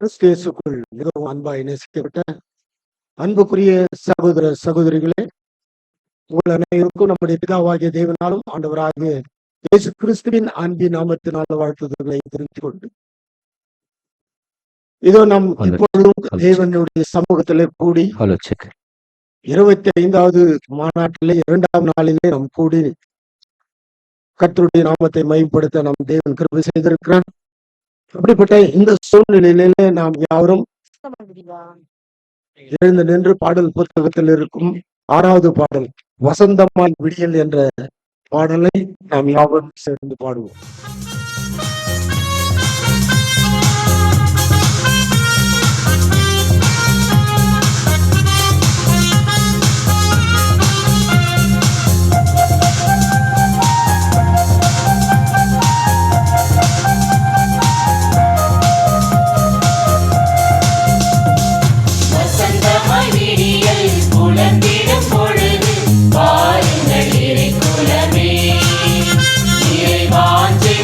கிறிஸ்துவுக்குள் மிகவும் அன்பாய் நேசிக்கப்பட்ட அன்புக்குரிய சகோதர சகோதரிகளே, உங்கள் அனைவருக்கும் நம்முடைய பிதாவாகிய தேவனாலும் ஆண்டவராகிய இயேசு கிறிஸ்துவின் அன்பின் நாமத்தினால் வாழ்த்துதல்களை தெரிவித்துக் கொண்டு, இதோ நாம் இப்பொழுதும் தேவனுடைய சமூகத்திலே கூடி 25வது மாநாட்டிலே 2ஆம் நாளிலே நாம் கூடி கர்த்தருடைய நாமத்தை மையப்படுத்த நாம் தேவன் கிருபை செய்திருக்கிறார். அப்படிப்பட்ட இந்த சூழ்நிலையிலே நாம் யாரும் எழுந்து நின்று பாடல் புத்தகத்தில் இருக்கும் 6வது பாடல் வசந்தமாய் விடியல் என்ற பாடலை நாம் யாவரும் சேர்ந்து பாடுவோம். வாருங்கள் இறைக்குலமே, இறை வாஞ்சை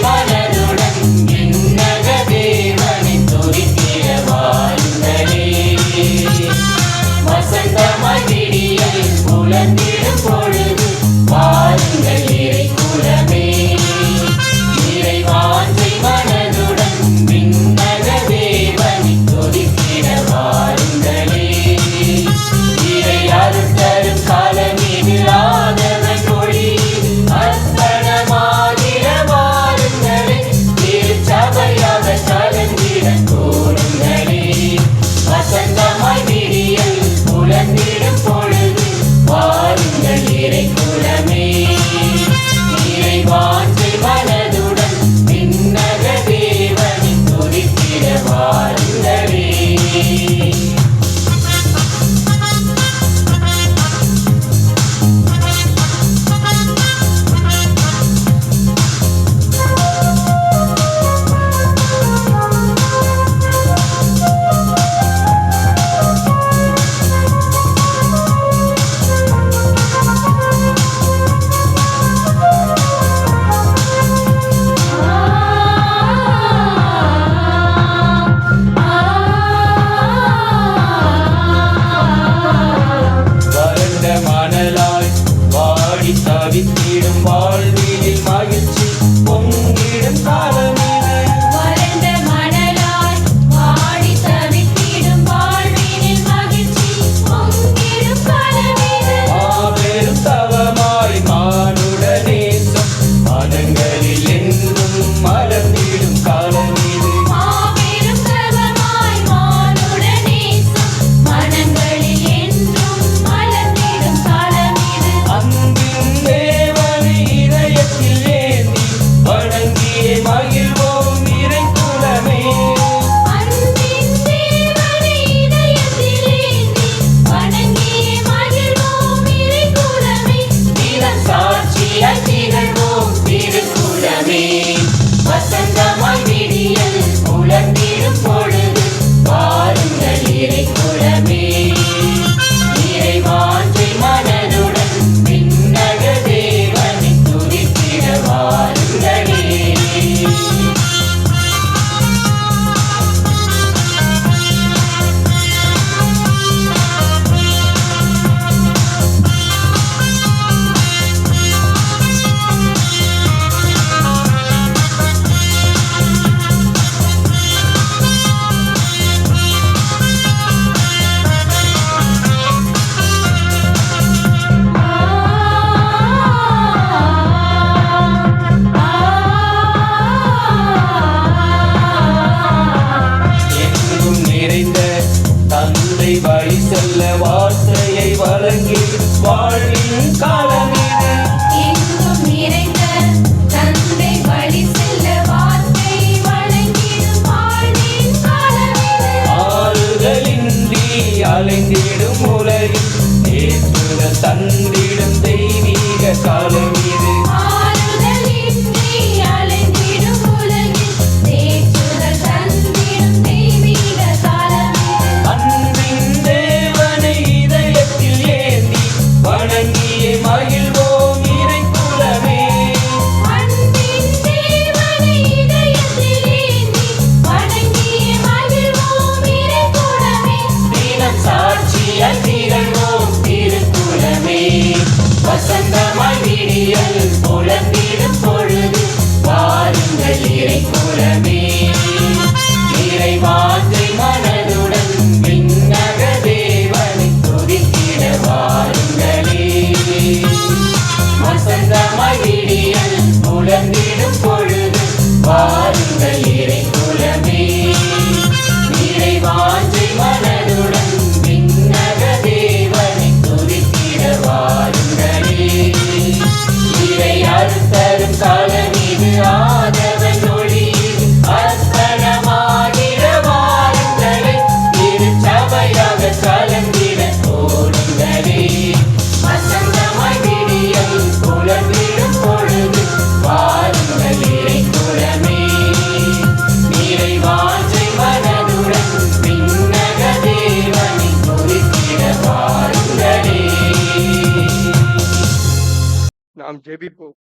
நாம் ஜெபிப்போம்.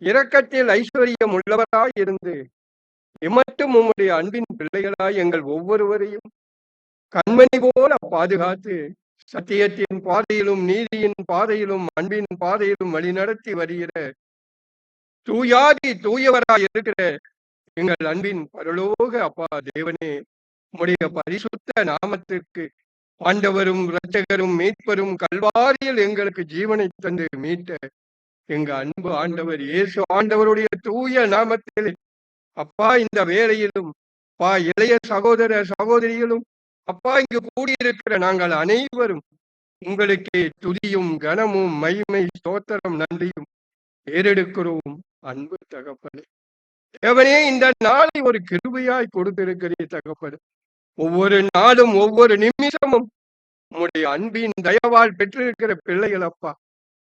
இரக்கத்தில் ஐஸ்வர்யம் உள்ளவராய் இருந்து இமட்டும் உம்முடைய அன்பின் பிள்ளைகளாய் எங்கள் ஒவ்வொருவரையும் கண்மணி போல பாதுகாத்து சத்தியத்தின் பாதையிலும் நீதியின் பாதையிலும் அன்பின் பாதையிலும் வழிநடத்தி வருகிற தூயவராய் இருக்கிற எங்கள் அன்பின் பரலோக அப்பா தேவனே, உம்முடைய பரிசுத்த நாமத்திற்கு ஆண்டவரும் இரட்சகரும் மீட்பரும் கல்வாரியில் எங்களுக்கு ஜீவனை தந்து மீட்ட எங்க அன்பு ஆண்டவர் இயேசு ஆண்டவருடைய தூய நாமத்தில் அப்பா இந்த வேளையிலும் அப்பா இளைய சகோதர சகோதரிகளும் அப்பா இங்கு கூடியிருக்கிற நாங்கள் அனைவரும் உங்களுக்கு துதியும் கனமும் மகிமை ஸ்தோத்திரம் நன்றியும் ஏறெடுக்கிறோம். அன்பு தகப்பனே, தேவனே, இந்த நாளை ஒரு கிருபையாய் கொடுத்திருக்கிறீர் தகப்பனே. ஒவ்வொரு நாளும் ஒவ்வொரு நிமிஷமும் உம்முடைய அன்பின் தயவால் பெற்றிருக்கிற பிள்ளைகள் அப்பா,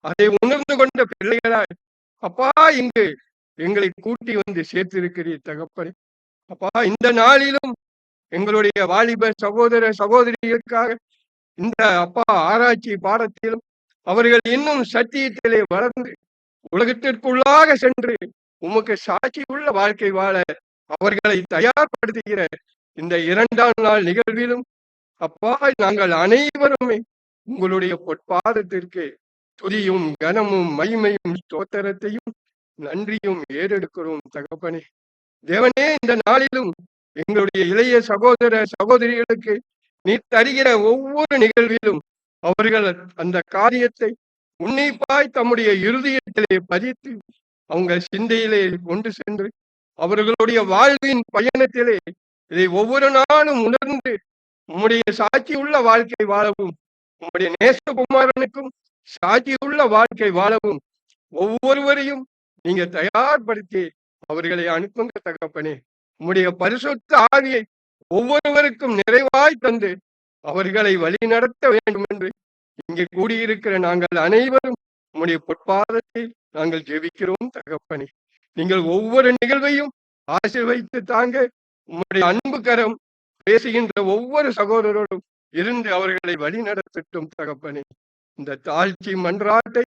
அதை உணர்ந்து கொண்ட பிள்ளைகளாய் அப்பா இங்கு எங்களை கூட்டி வந்து சேர்த்திருக்கிறீர் தகப்பனே. அப்பா இந்த நாளிலும் எங்களுடைய வாலிப சகோதர சகோதரிகளுக்காக இந்த அப்பா ஆராய்ச்சி பாடத்திலும் அவர்கள் இன்னும் சத்தியத்திலே வளர்ந்து உலகத்திற்குள்ளாக சென்று உமக்கு சாட்சி உள்ள வாழ்க்கை வாழ அவர்களை தயார்படுத்துகிற இந்த 2ஆம் நாள் நிகழ்விலும் அப்பா நாங்கள் அனைவருமே உங்களுடைய பொற்பாதத்திற்கு துதியும் கனமும் மகிமையும் ஸ்தோத்திரத்தையும் நன்றியும் ஏறெடுக்கிறோம் தகப்பனே. தேவனே, இந்த நாளிலும் எங்களுடைய இளைய சகோதர சகோதரிகளுக்கு நீ தருகிற ஒவ்வொரு நிகழ்விலும் அவர்கள் அந்த காரியத்தை உன்னிப்பாய் தம்முடைய இருதயத்திலே பதித்து அவங்க சிந்தையிலே கொண்டு சென்று அவர்களுடைய வாழ்வின் பயணத்திலே இதை ஒவ்வொரு நாளும் உணர்ந்து உம்முடைய சாட்சி உள்ள வாழ்க்கை வாழவும், உம்முடைய நேசகுமாரனுக்கும் சாட்சி உள்ள வாழ்க்கை வாழவும் ஒவ்வொருவரையும் நீங்க தயார்படுத்தி அவர்களை அனுப்புங்க தகப்பனே. உம்முடைய பரிசுத்த ஆவியை ஒவ்வொருவருக்கும் நிறைவாய் தந்து அவர்களை வழி நடத்த வேண்டும் என்று இங்கே கூடியிருக்கிற நாங்கள் அனைவரும் உம்முடைய பொற்பாதத்தில் நாங்கள் ஜெபிக்கிறோம் தகப்பனே. நீங்கள் ஒவ்வொரு நிகழ்வையும் ஆசீர்வதித்து தாங்க. உம்முடைய அன்பு கரம் பேசுகின்ற ஒவ்வொரு சகோதரரோடும் இருந்து அவர்களை வழி நடத்தட்டும் தகப்பனே. இந்த தாழ்ச்சி மன்றாட்டை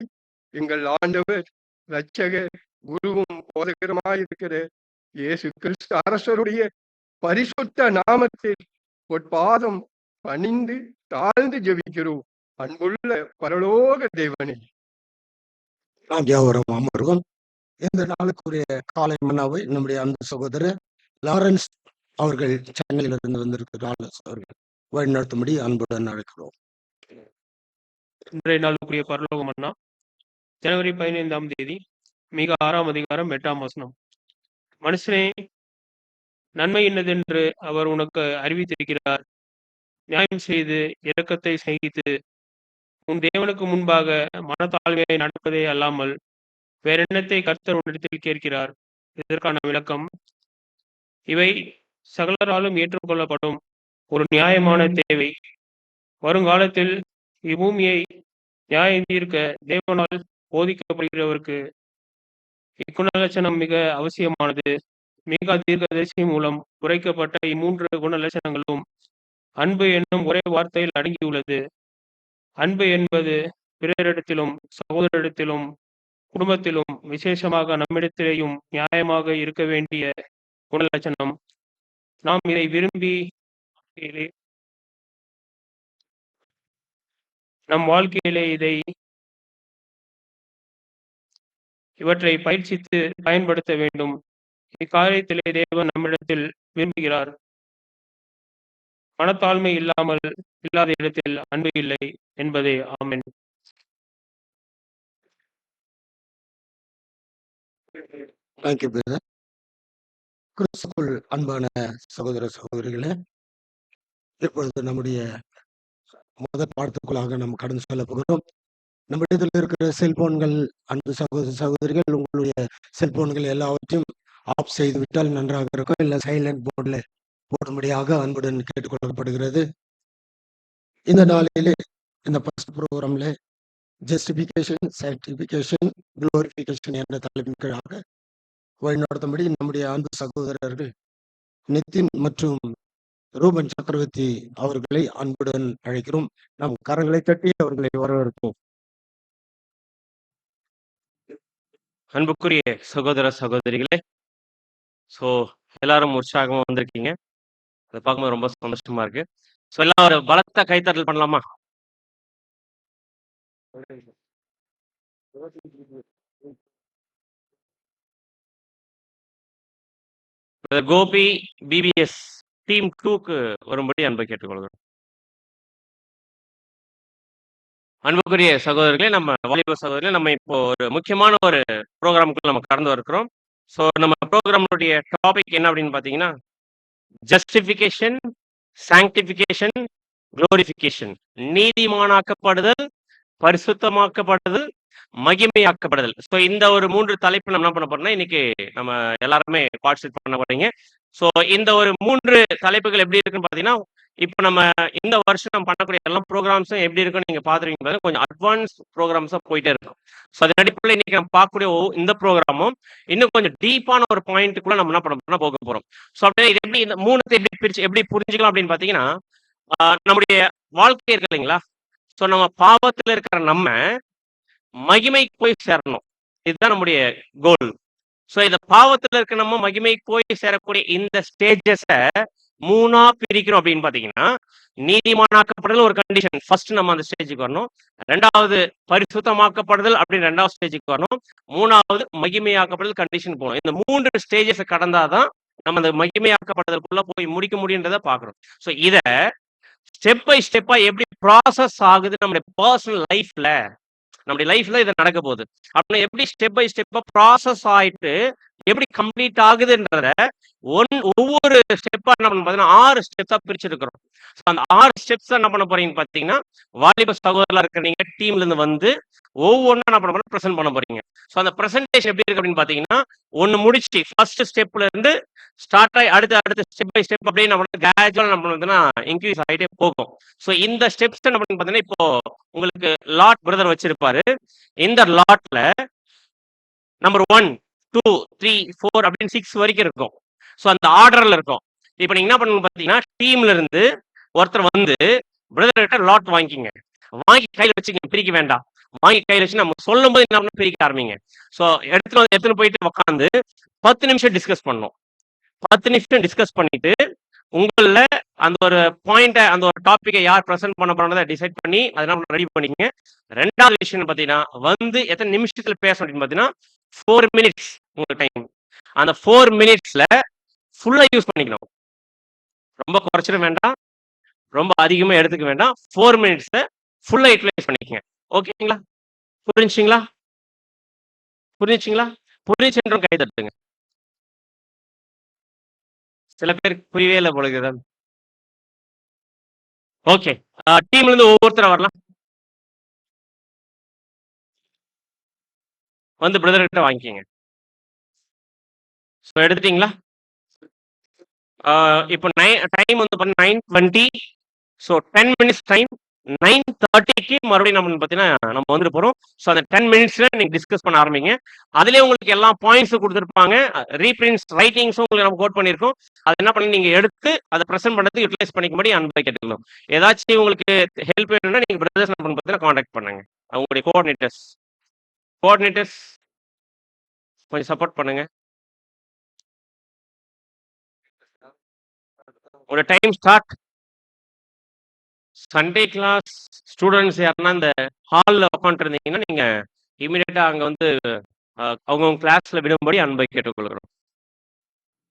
எங்கள் ஆண்டவர் இரட்சகர் குருவும் போதகருமாயிருக்கிற இயேசு கிறிஸ்து அரசருடைய பரிசுத்த நாமத்தில் பொற்பாதம் பணிந்து தாழ்ந்து ஜெபிக்கிறோம். அன்புள்ள பரலோக தேவனே, நாம் யாவரும் அமர்வோம். இந்த நாளுக்குரிய காலை மன்னாவை நம்முடைய அன்பு சகோதரர் லாரன்ஸ் அவர்கள் சென்னையிலிருந்து வந்திருக்கிறார். அவர்கள் வழிநடத்தும்படி அன்புடன் அழைக்கிறோம். இன்றைய நாளுக்குரிய பரலோக மன்னா ஜனவரி 15ஆம் தேதி, மிக 6ஆம் அதிகாரம் 8ஆம் வசனம். மனுஷனே, நன்மை என்னதென்று அவர் உனக்கு அறிவித்திருக்கிறார். நியாயம் செய்து இரக்கத்தை சகித்து உன் தேவனுக்கு முன்பாக மனத்தாழ்மையை நடப்பதே அல்லாமல் வேற எண்ணத்தை கர்த்தர் உன்னிடத்தில் கேட்கிறார். இதற்கான விளக்கம்: இவை சகலராலும் ஏற்றுக்கொள்ளப்படும் ஒரு நியாயமான தேவை. வருங்காலத்தில் இப்பூமியை நியாயம் தீர்க்க தேவனால் போதிக்கப்படுகிறவருக்கு இக்குணலட்சணம் மிக அவசியமானது. மீகா தீர்க்கதரிசி மூலம் உரைக்கப்பட்ட இம்மூன்று குணலட்சணங்களும் அன்பு என்னும் ஒரே வார்த்தையில் அடங்கியுள்ளது. அன்பு என்பது பிறரிடத்திலும் சகோதரிடத்திலும் குடும்பத்திலும் விசேஷமாக நம்மிடத்திலேயும் நியாயமாக இருக்க வேண்டிய குணலட்சணம். நாம் இதை விரும்பி நம் வாழ்க்கையிலே இவற்றை பயிற்சித்து பயன்படுத்த வேண்டும். இக்காரியத்திலே தேவன் நம்மிடத்தில் விரும்புகிறார். மனத்தாழ்மை இல்லாத இடத்தில் அன்பு இல்லை என்பதே. ஆமென். கிறிஸ்துவுக்குள் அன்பான சகோதர சகோதரிகளே, இப்பொழுது நம்முடைய முதல் பாடத்துக்குள்ளாக நாம் கடந்து செல்ல போகிறோம். நம்ம இதில் இருக்கிற செல்போன்கள், அன்பு சகோதர சகோதரிகள், உங்களுடைய செல்போன்கள் எல்லாவற்றையும் ஆஃப் செய்து விட்டால் நன்றாக இருக்கும். இல்லை சைலண்ட் போர்டில் போடும்படியாக அன்புடன் கேட்டுக்கொள்ளப்படுகிறது. இந்த நாளிலே இந்த ஃபர்ஸ்ட் ப்ரோக்ராம்ல ஜஸ்டிபிகேஷன், சர்டிபிகேஷன், குளோரிபிகேஷன் என்ற தலைப்பின் கீழாக வழிநடத்தும்படி நம்முடைய அன்பு சகோதரர்கள் நிதின் மற்றும் ரூபன் சக்கரவர்த்தி அவர்களை அன்புடன் அழைக்கிறோம். நம் கரங்களை தட்டி அவர்களை வரவேற்போம். அன்புக்குரிய சகோதர சகோதரிகளே, ஸோ எல்லாரும் உற்சாகமா வந்திருக்கீங்க. அதை பார்க்கும்போது ரொம்ப சந்தோஷமா இருக்கு. ஸோ எல்லாம் ஒரு பலத்த கைத்தட்டல் பண்ணலாமா? கோபி பிபிஎஸ் டீம் 2க்கு வரும்படி அன்பை கேட்டுக்கொள்கிறோம். அன்புக்குரிய சகோதரர்களே, நம்ம வாலிப சகோதரர்களே, நம்ம இப்போ ஒரு முக்கியமான ஒரு ப்ரோக்ராமுக்கு நம்ம கடந்து இருக்கிறோம். ஸோ நம்ம ப்ரோக்ராமுடைய டாபிக் என்ன அப்படின்னு பார்த்தீங்கன்னா, ஜஸ்டிஃபிகேஷன், சாங்டிஃபிகேஷன், குளோரிஃபிகேஷன். நீதிமானாக்கப்படுதல், பரிசுத்தமாக்கப்படுதல், மகிமையாக்கப்படுதல். ஸோ இந்த ஒரு 3 தலைப்பு நம்ம என்ன பண்ண போறோம்னா, இன்னைக்கு நம்ம எல்லாருமே பார்ட்டிசிபேட் பண்ண போறீங்க. ஸோ இந்த ஒரு 3 தலைப்புகள் எப்படி இருக்குன்னு பார்த்தீங்கன்னா, இப்போ நம்ம இந்த வருஷம் நம்ம பண்ணக்கூடிய எல்லா ப்ரோக்ராம்ஸும் எப்படி இருக்குன்னு நீங்க பார்த்துருக்கீங்க பாருங்க, கொஞ்சம் அட்வான்ஸ் ப்ரோக்ராம்ஸா போயிட்டே இருக்கும். ஸோ அதன் அடிப்படையில் இன்னைக்கு நம்ம பார்க்கக்கூடிய இந்த ப்ரோக்ராமும் இன்னும் கொஞ்சம் டீப்பான ஒரு பாயிண்ட்டுக்குள்ள நம்ம என்ன பண்ண போறோம்னா போக போறோம். ஸோ அப்படியே இது எப்படி இந்த 3 எப்படி பிரிச்சு எப்படி புரிஞ்சுக்கலாம் அப்படின்னு பார்த்தீங்கன்னா, நம்முடைய வாழ்க்கை இருக்கு இல்லைங்களா? ஸோ நம்ம பாவத்தில் இருக்கிற நம்ம மகிமைக்கு போய் சேரணும். இதுதான் நம்முடைய கோல். ஸோ இந்த பாவத்தில் இருக்க நம்ம மகிமைக்கு போய் சேரக்கூடிய இந்த ஸ்டேஜஸை 3ஆ பிரிக்கிறோம் அப்படின்னு பார்த்தீங்கன்னா, நீதிமானாக்கப்படுதல் ஒரு கண்டிஷன், ஃபர்ஸ்ட் நம்ம அந்த ஸ்டேஜுக்கு வரணும். 2வது பரிசுத்தமாக்கப்படுதல் அப்படின்னு 2வது ஸ்டேஜுக்கு வரணும். 3வது மகிமையாக்கப்படுதல் கண்டிஷன் போகணும். இந்த 3 ஸ்டேஜஸை கடந்தாதான் நம்ம அந்த மகிமையாக்கப்படுதலுக்குள்ள போய் முடிக்க முடியுன்றதை பார்க்கணும். ஸோ இதை ஸ்டெப் பை ஸ்டெப்பா எப்படி ப்ராசஸ் ஆகுது நம்மளுடைய பர்சனல் லைஃப்ல, நம்முடைய லைஃப்ல இது நடக்க போகுது அப்படின்னா எப்படி ஸ்டெப் பை ஸ்டெப்பா ப்ராசஸ் ஆயிட்டு எப்படி கம்ப்ளீட் ஆகுதுன்றத ஒவ்வொரு ஸ்டெப்பா என்ன பண்ண பார்த்தீங்கன்னா 6 ஸ்டெப்ஸா பிரிச்சிருக்கிறோம். ஸோ அந்த 6 ஸ்டெப்ஸ் என்ன பண்ண போறீங்கன்னு பார்த்தீங்கன்னா, வாலிப சகோதரர்களா இருக்கிறீங்க டீம்ல இருந்து வந்து ஒவ்வொன்றா என்ன பண்ண போறோம் ப்ரெசென்ட் பண்ண போறீங்க. ஸோ அந்த ப்ரெசென்டேஷன் எப்படி இருக்கு அப்படின்னு பார்த்தீங்கன்னா, ஒன்று முடிச்சு ஃபர்ஸ்ட் ஸ்டெப்ல இருந்து ஸ்டார்ட் ஆகி அடுத்த ஸ்டெப் பை ஸ்டெப் அப்படியே நம்ம கிராஜுவல் நம்ம வந்து இன்க்ரீஸ் ஆகிட்டே போகும். ஸோ இந்த ஸ்டெப்ஸ் என்ன பண்ணி பார்த்தீங்கன்னா, இப்போ உங்களுக்கு லாட் பிரதர் வச்சிருப்பாரு. இந்த லாட்ல நம்பர் 1, 2, 3, 4 அப்படின்னு 6 வரைக்கும் இருக்கும். ஸோ அந்த ஆர்டர்ல இருக்கும். இப்போ நீங்க என்ன பண்ணணும் பார்த்தீங்கன்னா, டீம்ல இருந்து ஒருத்தர் வந்து பிரதர் கிட்ட லாட் வாங்கிக்கிங்க, வாங்கி கையில் வச்சுங்க, பிரிக்க வேண்டாம். வாங்கி கையில் வச்சு நம்ம சொல்லும் போது என்ன பிரிக்க ஆரம்பிங்க. ஸோ எடுத்துன்னு போயிட்டு உட்காந்து 10 நிமிஷம் டிஸ்கஸ் பண்ணணும். 10 நிமிஷம் டிஸ்கஸ் பண்ணிட்டு உங்கள அந்த ஒரு பாயிண்ட அந்த ஒரு டாபிக்கை யார் ப்ரெசென்ட் பண்ண போறதை டிசைட் பண்ணி அதனால ரெடி பண்ணிக்கங்க. 2வது விஷயம் பார்த்தீங்கன்னா, வந்து எத்தனை நிமிஷத்துல பேசணும் அப்படின்னு பார்த்தீங்கன்னா 4 மினிட்ஸ் உங்க டைம். அந்த 4 மினிட்ஸ்ல ஃபுல்லா யூஸ் பண்ணிக்கணும். ரொம்ப குறைச்சிட வேண்டாம், ரொம்ப அதிகமா எடுத்துக்க வேண்டாம். 4 மினிட்ஸ்ல ஃபுல்லா யூட்டிலைஸ் பண்ணிக்கங்க. ஓகேங்களா? புரிஞ்சுங்களா? புரிஞ்சுன்றோம் கை தட்டுங்க. சில பேருக்கு புரியவே இல்லை போல. ஓகே, டீம்ல இருந்து ஒவ்வொருத்தர வரலாம், வந்து பிரதர் கிட்ட வாங்கிக்கங்க. ஸோ எடுத்துட்டீங்களா? இப்போ டைம் வந்து 9:20. So 10 minutes time. 9:30க்கு மறுபடியும் நம்ம பார்த்தீங்கன்னா நம்ம வந்துட்டு போகிறோம். ஸோ அந்த 10 மினிட்ஸ்ல நீங்கள் டிஸ்கஸ் பண்ண ஆரம்பிங்க. அதுலேயே உங்களுக்கு எல்லா பாயிண்ட்ஸும் கொடுத்துருப்பாங்க, ரீப்ரிண்ட்ஸ் ரைட்டிங்ஸும் உங்களுக்கு நம்ம கோட் பண்ணியிருக்கோம். அதை என்ன பண்ணி நீங்கள் எடுத்து அதை ப்ரெசென்ட் பண்ணுறதுக்கு யூட்டிலைஸ் பண்ணிக்கும்படி அன்பை கேட்டுக்கணும். ஏதாச்சும் உங்களுக்கு ஹெல்ப் வேணும்னா நீங்கள் பிரதர்ஸ் என்ன பார்த்தீங்கன்னா காண்டாக்ட் பண்ணுங்க. அவங்களுடைய கோஆர்டினேட்டர்ஸ் கொஞ்சம் சப்போர்ட் பண்ணுங்க. உங்களோட time start. Sunday class students யாருன்னா இந்த ஹாலில் உட்காந்துட்டு இருந்தீங்கன்னா நீங்க இமீடியட்டா அங்க வந்து அவங்க கிளாஸ்ல விடும்படி அன்பை கேட்டுக்கொள்கிறோம்.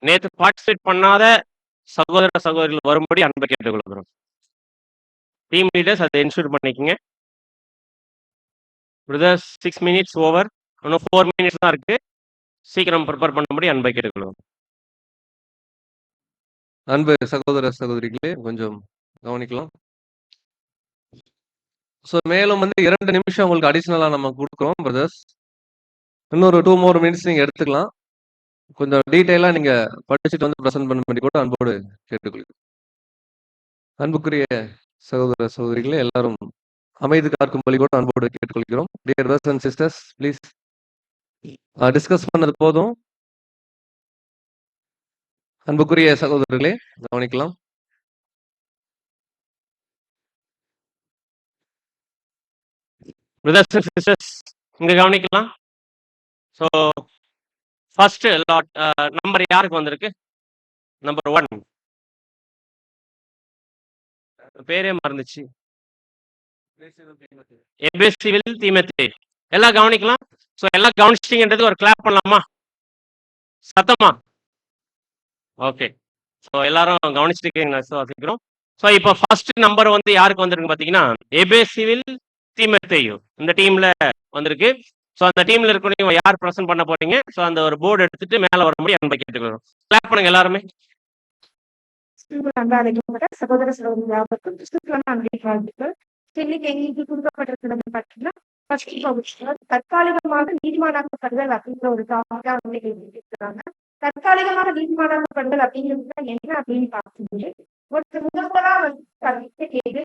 நேற்று பார்ட்டிசிபேட் பண்ணாத சகோதர சகோதரிகள் வரும்படி அன்பை கேட்டுக்கொள்கிறோம். டீம் லீடர்ஸ் அதை என்ஷூர் பண்ணிக்கங்க. பிரதர்ஸ் 6 மினிட்ஸ் ஓவர், இன்னும் 4 மினிட்ஸ் தான் இருக்கு. சீக்கிரம் ப்ரிப்பேர் பண்ணும்படி அன்பை கேட்டுக்கொள்கிறோம். அன்பு சகோதர சகோதரிகளே, கொஞ்சம் கவனிக்கலாம். ஸோ மேலும் வந்து 2 நிமிஷம் உங்களுக்கு அடிஷ்னலா நம்ம கொடுக்குறோம் பிரதர்ஸ். இன்னொரு 2 more மினிட்ஸ் நீங்க எடுத்துக்கலாம். கொஞ்சம் டீட்டெயிலா நீங்க படிச்சுட்டு வந்து ப்ரெசென்ட் பண்ணும்படி கூட அன்போடு கேட்டுக்கொள்கிறேன். அன்புக்குரிய சகோதர சகோதரிகளே, எல்லாரும் அமைதி காக்கும்படி கூட அன்போடு கேட்டுக்கொள்கிறோம். Dear brothers and sisters, please discuss பண்ணது போதும். அன்புக்குரிய சகோதரர்களே கவனிக்கலாம். பிரதர்ஸ் அண்ட் சிஸ்டர்ஸ் இங்க கவனிக்கலாம். ஸோ ஃபர்ஸ்ட் லாட் நம்பர் யாருக்கு வந்திருக்கு? நம்பர் 1 பேரே மறந்துச்சு. எபேசிவில் தீமோத்தேயு. எல்லாம் கவனிக்கலாம். ஸோ எல்லாம் கவனிச்சிட்டீங்கன்றது ஒரு கிளாப் பண்ணலாமா சத்தமா? ஓகே. ஸோ எல்லாரும் கவனிச்சிருக்கீங்க வாசிக்கிறோம். ஸோ இப்போ ஃபர்ஸ்ட் நம்பர் வந்து யாருக்கு வந்திருக்கு பார்த்தீங்கன்னா எபேசிவில் தீமோத்தேயு இந்த டீம்ல வந்திருக்கு. ஸோ அந்த டீம்ல இருக்கிறவங்க யார் ப்ரெசென்ட் பண்ண போறீங்க? ஸோ அந்த ஒரு போர்டு எடுத்துட்டு மேலே வர முடியும் அன்பை கேட்டுக்கிறோம். கிளாப் பண்ணுங்க எல்லாருமே. அழைக்கப்பட்ட சகோதர சகோதரியாவுக்கும் கிறிஸ்துவுக்கான அன்பை வாழ்த்துக்கள். இன்னைக்கு எங்களுக்கு கொடுக்கப்பட்டிருக்கிறது பார்த்தீங்கன்னா ஃபர்ஸ்ட் பகுதியில் தற்காலிகமாக நீதிமானாக்கப்படுதல் அப்படிங்கிற ஒரு டாபிக்கா வந்து எழுதியிருக்கிறாங்க. தற்காலிகமாக நீதிமானாக்கப்படுதல் அப்படிங்கிறது என்ன அப்படின்னு பார்க்கும்போது ஒருத்தர் முதல்வரா வந்து கேட்டு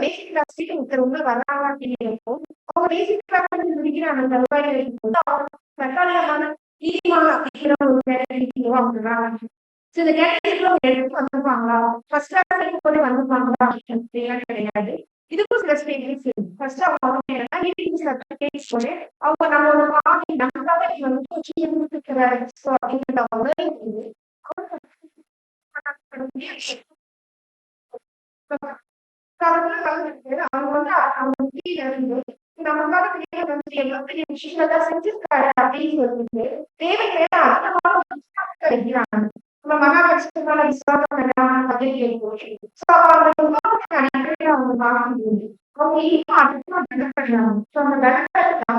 பேசிக் கிளாஸ் ஒருத்தர் உள்ள வராங்க அப்படிங்கிறப்போ அவங்க பேசிக் கிளாஸ் முடிக்கிற அந்த தருவாயில இருக்கும்போது அவங்க தற்காலிகமான நீதிமான அப்படிங்கிற ஒரு கேட்டகரிக்கு அவங்க இந்த கேட்டகரிக்குள்ள வந்துருப்பாங்களா ஃபர்ஸ்ட் கிளாஸ் போய் வந்துருப்பாங்களா அப்படின்னு கிடையாது. இதுக்கும் சில ஸ்டேஜஸ் இருக்கு. ஃபர்ஸ்ட் அவங்க அவங்க நம்மளோட பாதி நமக்காக வந்து அவங்க வந்து அவங்க கீழே இருந்து நமக்காக எவ்வளவு விஷயங்கள்தான் செஞ்சிருக்காரு அப்படின்னு சொல்லிட்டு தேவைக்கு அதிகமாக நம்ம மகாபட்சமான விசுவாசம் அவங்க பார்க்கும்போது அவங்க இன்னும் அதிகமா பலப்படுறாங்க. அந்த பலப்படுத்தா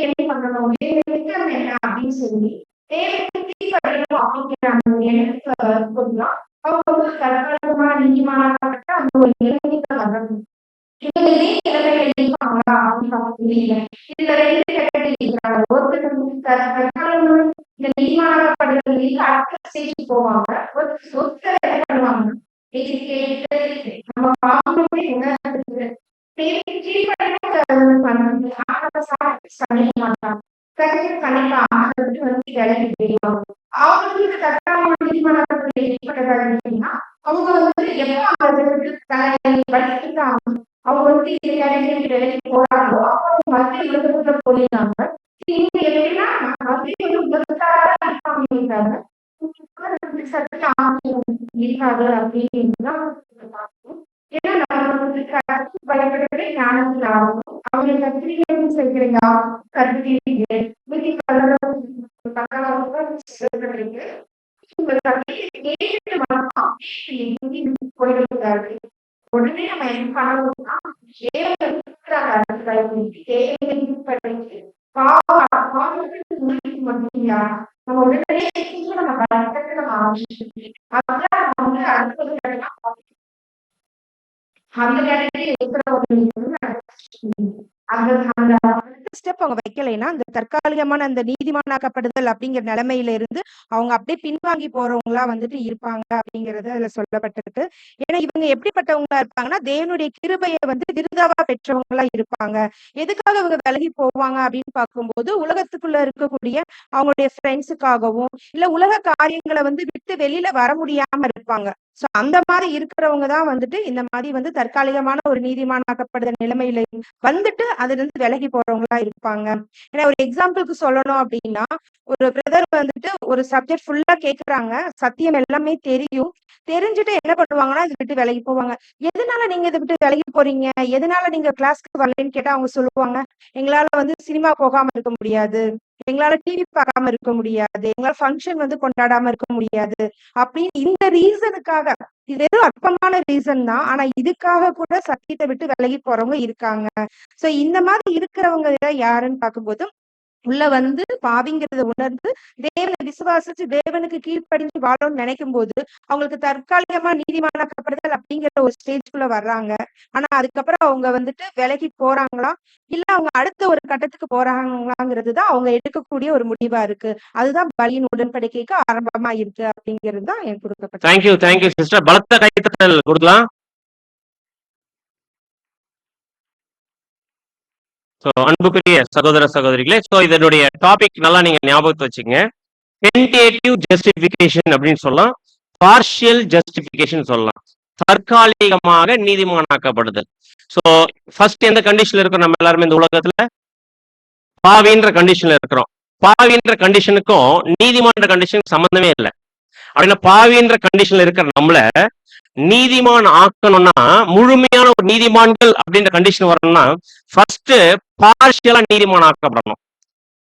என்ன பண்ணணும் என்ன அப்படின்னு சொல்லி தேவைக்கு அப்படிங்கிற அந்த எண்ணத்துல சொல்லலாம். அவங்க வந்து தற்காலிகமான நீதிமானாக்கப்பட்ட அந்த ஒரு நிலைமைக்கு வரணும். இவங்களே நிலைமையில இருப்பாங்களா அப்படின்னு புரியல. இதுல 2 கேட்டகரி இருக்கிறாங்க. ஒருத்தர் தற்காலிகமான இந்த நீதிமானாக்கப்படுதல் அடுத்த ஸ்டேஜ் போவாங்க. ஒருத்தர் என்ன பண்ணுவாங்க நம்ம பாவங்களை உணர்ந்து அவங்களுக்கு தற்காலிக நீதிமன்றத்தில் ஏற்பட்டதுன்னா அவங்க வந்து அவங்க வந்து வேலைக்கு போறாங்களோ அவங்க மத்திய உலகத்துல போயிருந்தாங்க. எப்படின்னா மத்திய உலகத்தாங்க இருக்காது அப்படின்னு ஏன்னா நம்ம பயப்படவே ஞானத்தில் ஆகணும். அவங்க கத்திரிக்கையும் செய்கிறீங்க கருத்து போயிருக்காரு. உடனே நம்ம என்ன பண்ணணும்னா மட்டும்யா நம்ம உடனே நம்ம நம்ம ஆரம்பிச்சு அதான் நம்ம வந்து அடுத்தது அந்த கேட்டகரி ஸ்டெப் அவங்க வைக்கலைன்னா அந்த தற்காலிகமான அந்த நீதிமானாக்கப்படுதல் அப்படிங்கிற நிலைமையில இருந்து அவங்க அப்படியே பின்வாங்கி போறவங்களா வந்துட்டு இருப்பாங்க அப்படிங்கறது அதுல சொல்லப்பட்டிருக்கு. ஏன்னா இவங்க எப்படிப்பட்டவங்களா இருப்பாங்கன்னா தேவனுடைய கிருபையை வந்து விருதாவா பெற்றவங்களா இருப்பாங்க. எதுக்காக இவங்க விலகி போவாங்க அப்படின்னு பார்க்கும்போது உலகத்துக்குள்ள இருக்கக்கூடிய அவங்களுடைய ஃப்ரெண்ட்ஸுக்காகவும் இல்ல உலக காரியங்களை வந்து விட்டு வெளியில வர முடியாம இருப்பாங்க. சோ அந்த மாதிரி இருக்கிறவங்க தான் வந்துட்டு இந்த மாதிரி வந்து தற்காலிகமான ஒரு நீதிமானாக்கப்படுதல் நிலைமையில வந்துட்டு அதுல இருந்து விலகி போறவங்களா இருப்பாங்க. ஏன்னா ஒரு எக்ஸாம்பிளுக்கு சொல்லணும் அப்படின்னா ஒரு பிரதர் வந்துட்டு ஒரு சப்ஜெக்ட் ஃபுல்லா கேக்குறாங்க, சத்தியம் எல்லாமே தெரியும், தெரிஞ்சுட்டு என்ன பண்ணுவாங்கன்னா இதை விட்டு விலகி போவாங்க. எதனால நீங்க இதை விட்டு விலகி போறீங்க, எதனால நீங்க கிளாஸ்க்கு வரலன்னு கேட்டா அவங்க சொல்லுவாங்க எங்களால வந்து சினிமா போகாம இருக்க முடியாது, எங்களால டிவி பார்க்காம இருக்க முடியாது, எங்களால ஃபங்க்ஷன் வந்து கொண்டாடாம இருக்க முடியாது அப்படின்னு இந்த ரீசனுக்காக. இது வெறும் அற்பமான ரீசன் தான், ஆனா இதுக்காக கூட சத்தியத்தை விட்டு விலகி போறவங்க இருக்காங்க. சோ இந்த மாதிரி இருக்கிறவங்க யாருன்னு பார்க்கும்போது உள்ள வந்து பாவிங்கிறத உணர்ந்து தேவனை விசுவாசிச்சு தேவனுக்கு கீழ்ப்படிஞ்சு வாழணும்னு நினைக்கும் போது அவங்களுக்கு தற்காலிகமா நீதிமானாக்கப்படுதல் அப்படிங்கிற ஒரு ஸ்டேஜ்குள்ள வர்றாங்க. ஆனா அதுக்கப்புறம் அவங்க வந்துட்டு விலகி போறாங்களா இல்ல அவங்க அடுத்த ஒரு கட்டத்துக்கு போறாங்களாங்கிறதுதான் அவங்க எடுக்கக்கூடிய ஒரு முடிவா இருக்கு. அதுதான் பலியின் உடன்படிக்கைக்கு ஆரம்பமா இருக்கு அப்படிங்கிறது தான் எனக்கு கொடுக்கப்பட்ட. Thank you sister. பலத்த கைத்தட்டல் கொடுக்கலாம். ஸோ அன்புக்குரிய சகோதர சகோதரிகளே, ஸோ இதனுடைய டாபிக் நல்லா நீங்க ஞாபகத்தை வச்சுங்க. டென்டேட்டிவ் ஜஸ்டிபிகேஷன் அப்படின்னு சொல்லலாம், பார்ஷியல் ஜஸ்டிபிகேஷன் சொல்லலாம், தற்காலிகமாக நீதிமானாக்கப்படுதல். ஸோ ஃபர்ஸ்ட் எந்த கண்டிஷன்ல இருக்கோம் நம்ம எல்லாருமே இந்த உலகத்துல? பாவின்ற கண்டிஷன்ல இருக்கிறோம். பாவின்ற கண்டிஷனுக்கும் நீதிமான்ற கண்டிஷனுக்கு சம்பந்தமே இல்லை. அப்படின்னா பாவின்ற கண்டிஷன்ல இருக்கிற நம்மள நீதிமான் ஆக்கணும்னா, முழுமையான ஒரு நீதிமான்கள் அப்படின்ற கண்டிஷன் வரணும்னா ஃபர்ஸ்ட் பார்ஷியலா நீதிமான் ஆக்கப்படணும்,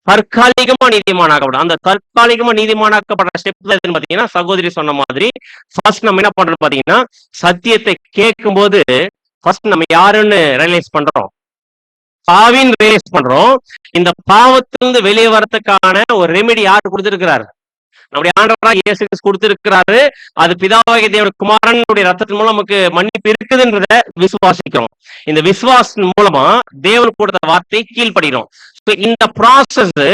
தற்காலிகமா நீதிமானாக்கப்படும். அந்த தற்காலிகமா நீதிமானாக்கப்படுற ஸ்டெப்ல எதுன்னு பாத்தீங்கன்னா, சகோதரி சொன்ன மாதிரி ஃபர்ஸ்ட் நம்ம என்ன பண்றோம் பாத்தீங்கன்னா, சத்தியத்தை கேட்கும் போது ஃபர்ஸ்ட் நம்ம யாருன்னு ரியலைஸ் பண்றோம், பாவின்னு ரியலைஸ் பண்றோம். இந்த பாவத்திலிருந்து வெளியே வரதுக்கான ஒரு ரெமெடி யாரு கொடுத்திருக்கிறாரு? நம்முடைய ஆண்டவராக இயேசு கிறிஸ்து கொடுத்திருக்கிறாரு. அது பிதாவாகிய தேவன் குமாரனுடைய ரத்தத்தின் மூலம் நமக்கு மன்னிப்பு இருக்குதுன்றத விசுவாசிக்கிறோம். இந்த விசுவாசத்தின் மூலமா தேவன் கொடுத்த வார்த்தை கீழ்படுகிறோம். இந்த ப்ராசஸ்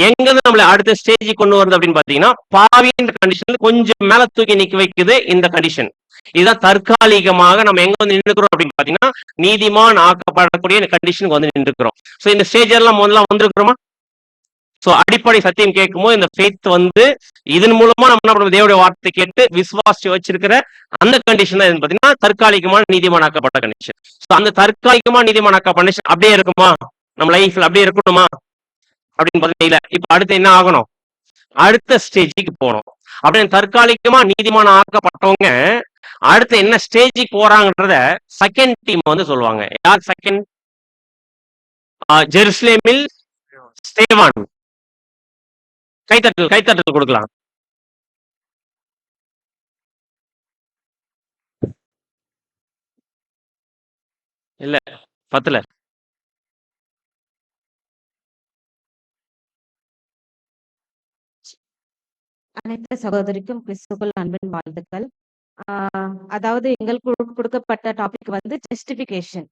எங்க நம்மளை அடுத்த ஸ்டேஜ் கொண்டு வருது அப்படின்னு பாத்தீங்கன்னா, பாவின்ற கண்டிஷன்ல கொஞ்சம் மேல தூக்கி நிக்க வைக்குது இந்த கண்டிஷன். இதுதான் தற்காலிகமாக நம்ம எங்க வந்து நின்றுக்கிறோம் அப்படின்னு பாத்தீங்கன்னா, நீதிமான் ஆக்கப்படக்கூடிய கண்டிஷனுக்கு வந்து நின்றுக்கிறோம். சோ இந்த ஸ்டேஜ் எல்லாம் முதல்ல வந்திருக்கிறோமா? சோ அடிப்படை சத்தியம் கேட்கும்போது இந்த ஃபெய்த் வந்து இதன் மூலமா நம்ம தேவனுடைய வார்த்தை கேட்டு விசுவாசி வச்சிருக்கிற அந்த கண்டிஷன் தான் பாத்தீங்கன்னா தற்காலிகமான நீதிமானாக்கப்பட்ட கண்டிஷன். சோ அந்த தற்காலிகமா நீதிமானாக்கப்பட்ட கண்டிஷன் அப்படியே இருக்குமா நம்ம லைஃப்ல, அப்படியே இருக்கணுமா அப்படின்னு பாத்தீங்கன்னா, இப்ப அடுத்து என்ன ஆகணும், அடுத்த ஸ்டேஜுக்கு போகணும். அப்படின்னு தற்காலிகமா நீதிமான ஆக்கப்பட்டவங்க அடுத்து என்ன ஸ்டேஜுக்கு போறாங்கன்றத செகண்ட் டீம் வந்து சொல்லுவாங்க. யார் செகண்ட்? ஜெருசலேமில் ஸ்தேவான். கைத்தட்டல் கொடுக்கலாம். இல்ல பத்தல. அனைத்து சகோதரிக்கும் கிறிஸ்துவுக்குள் அன்பின் வாழ்த்துக்கள். அதாவது எங்களுக்கு கொடுக்கப்பட்ட டாபிக் வந்து ஜஸ்டிபிகேஷன்.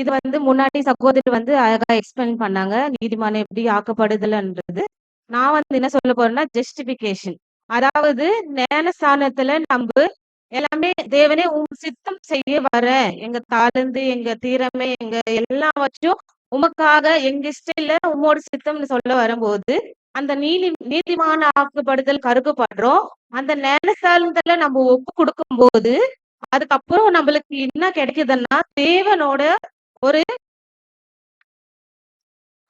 இது வந்து முன்னாடி சகோதரி வந்து அழகா எக்ஸ்பிளைன் பண்ணாங்க, நீதிமான எப்படி ஆக்கப்படுதல்ன்றது. நான் வந்து என்ன சொல்ல போறேன்னா, ஜஸ்டிபிகேஷன் அதாவது ஞானஸ்தானத்துல நம்ம எல்லாமே தேவனே சித்தம் செய்ய வர, எங்க தாழ்ந்து எங்க திறமை எங்க எல்லாம் வச்சும் உமக்காக எங்க இஷ்டம் இல்ல உம்மோட சித்தம்னு சொல்ல வரும்போது அந்த நீதிமான ஆக்கப்படுதல் கருக்கப்படுறோம். அந்த ஞானஸ்தானத்துல நம்ம ஒப்பு கொடுக்கும் போது அதுக்கப்புறம் நம்மளுக்கு என்ன கிடைக்குதுன்னா, தேவனோட ஒரு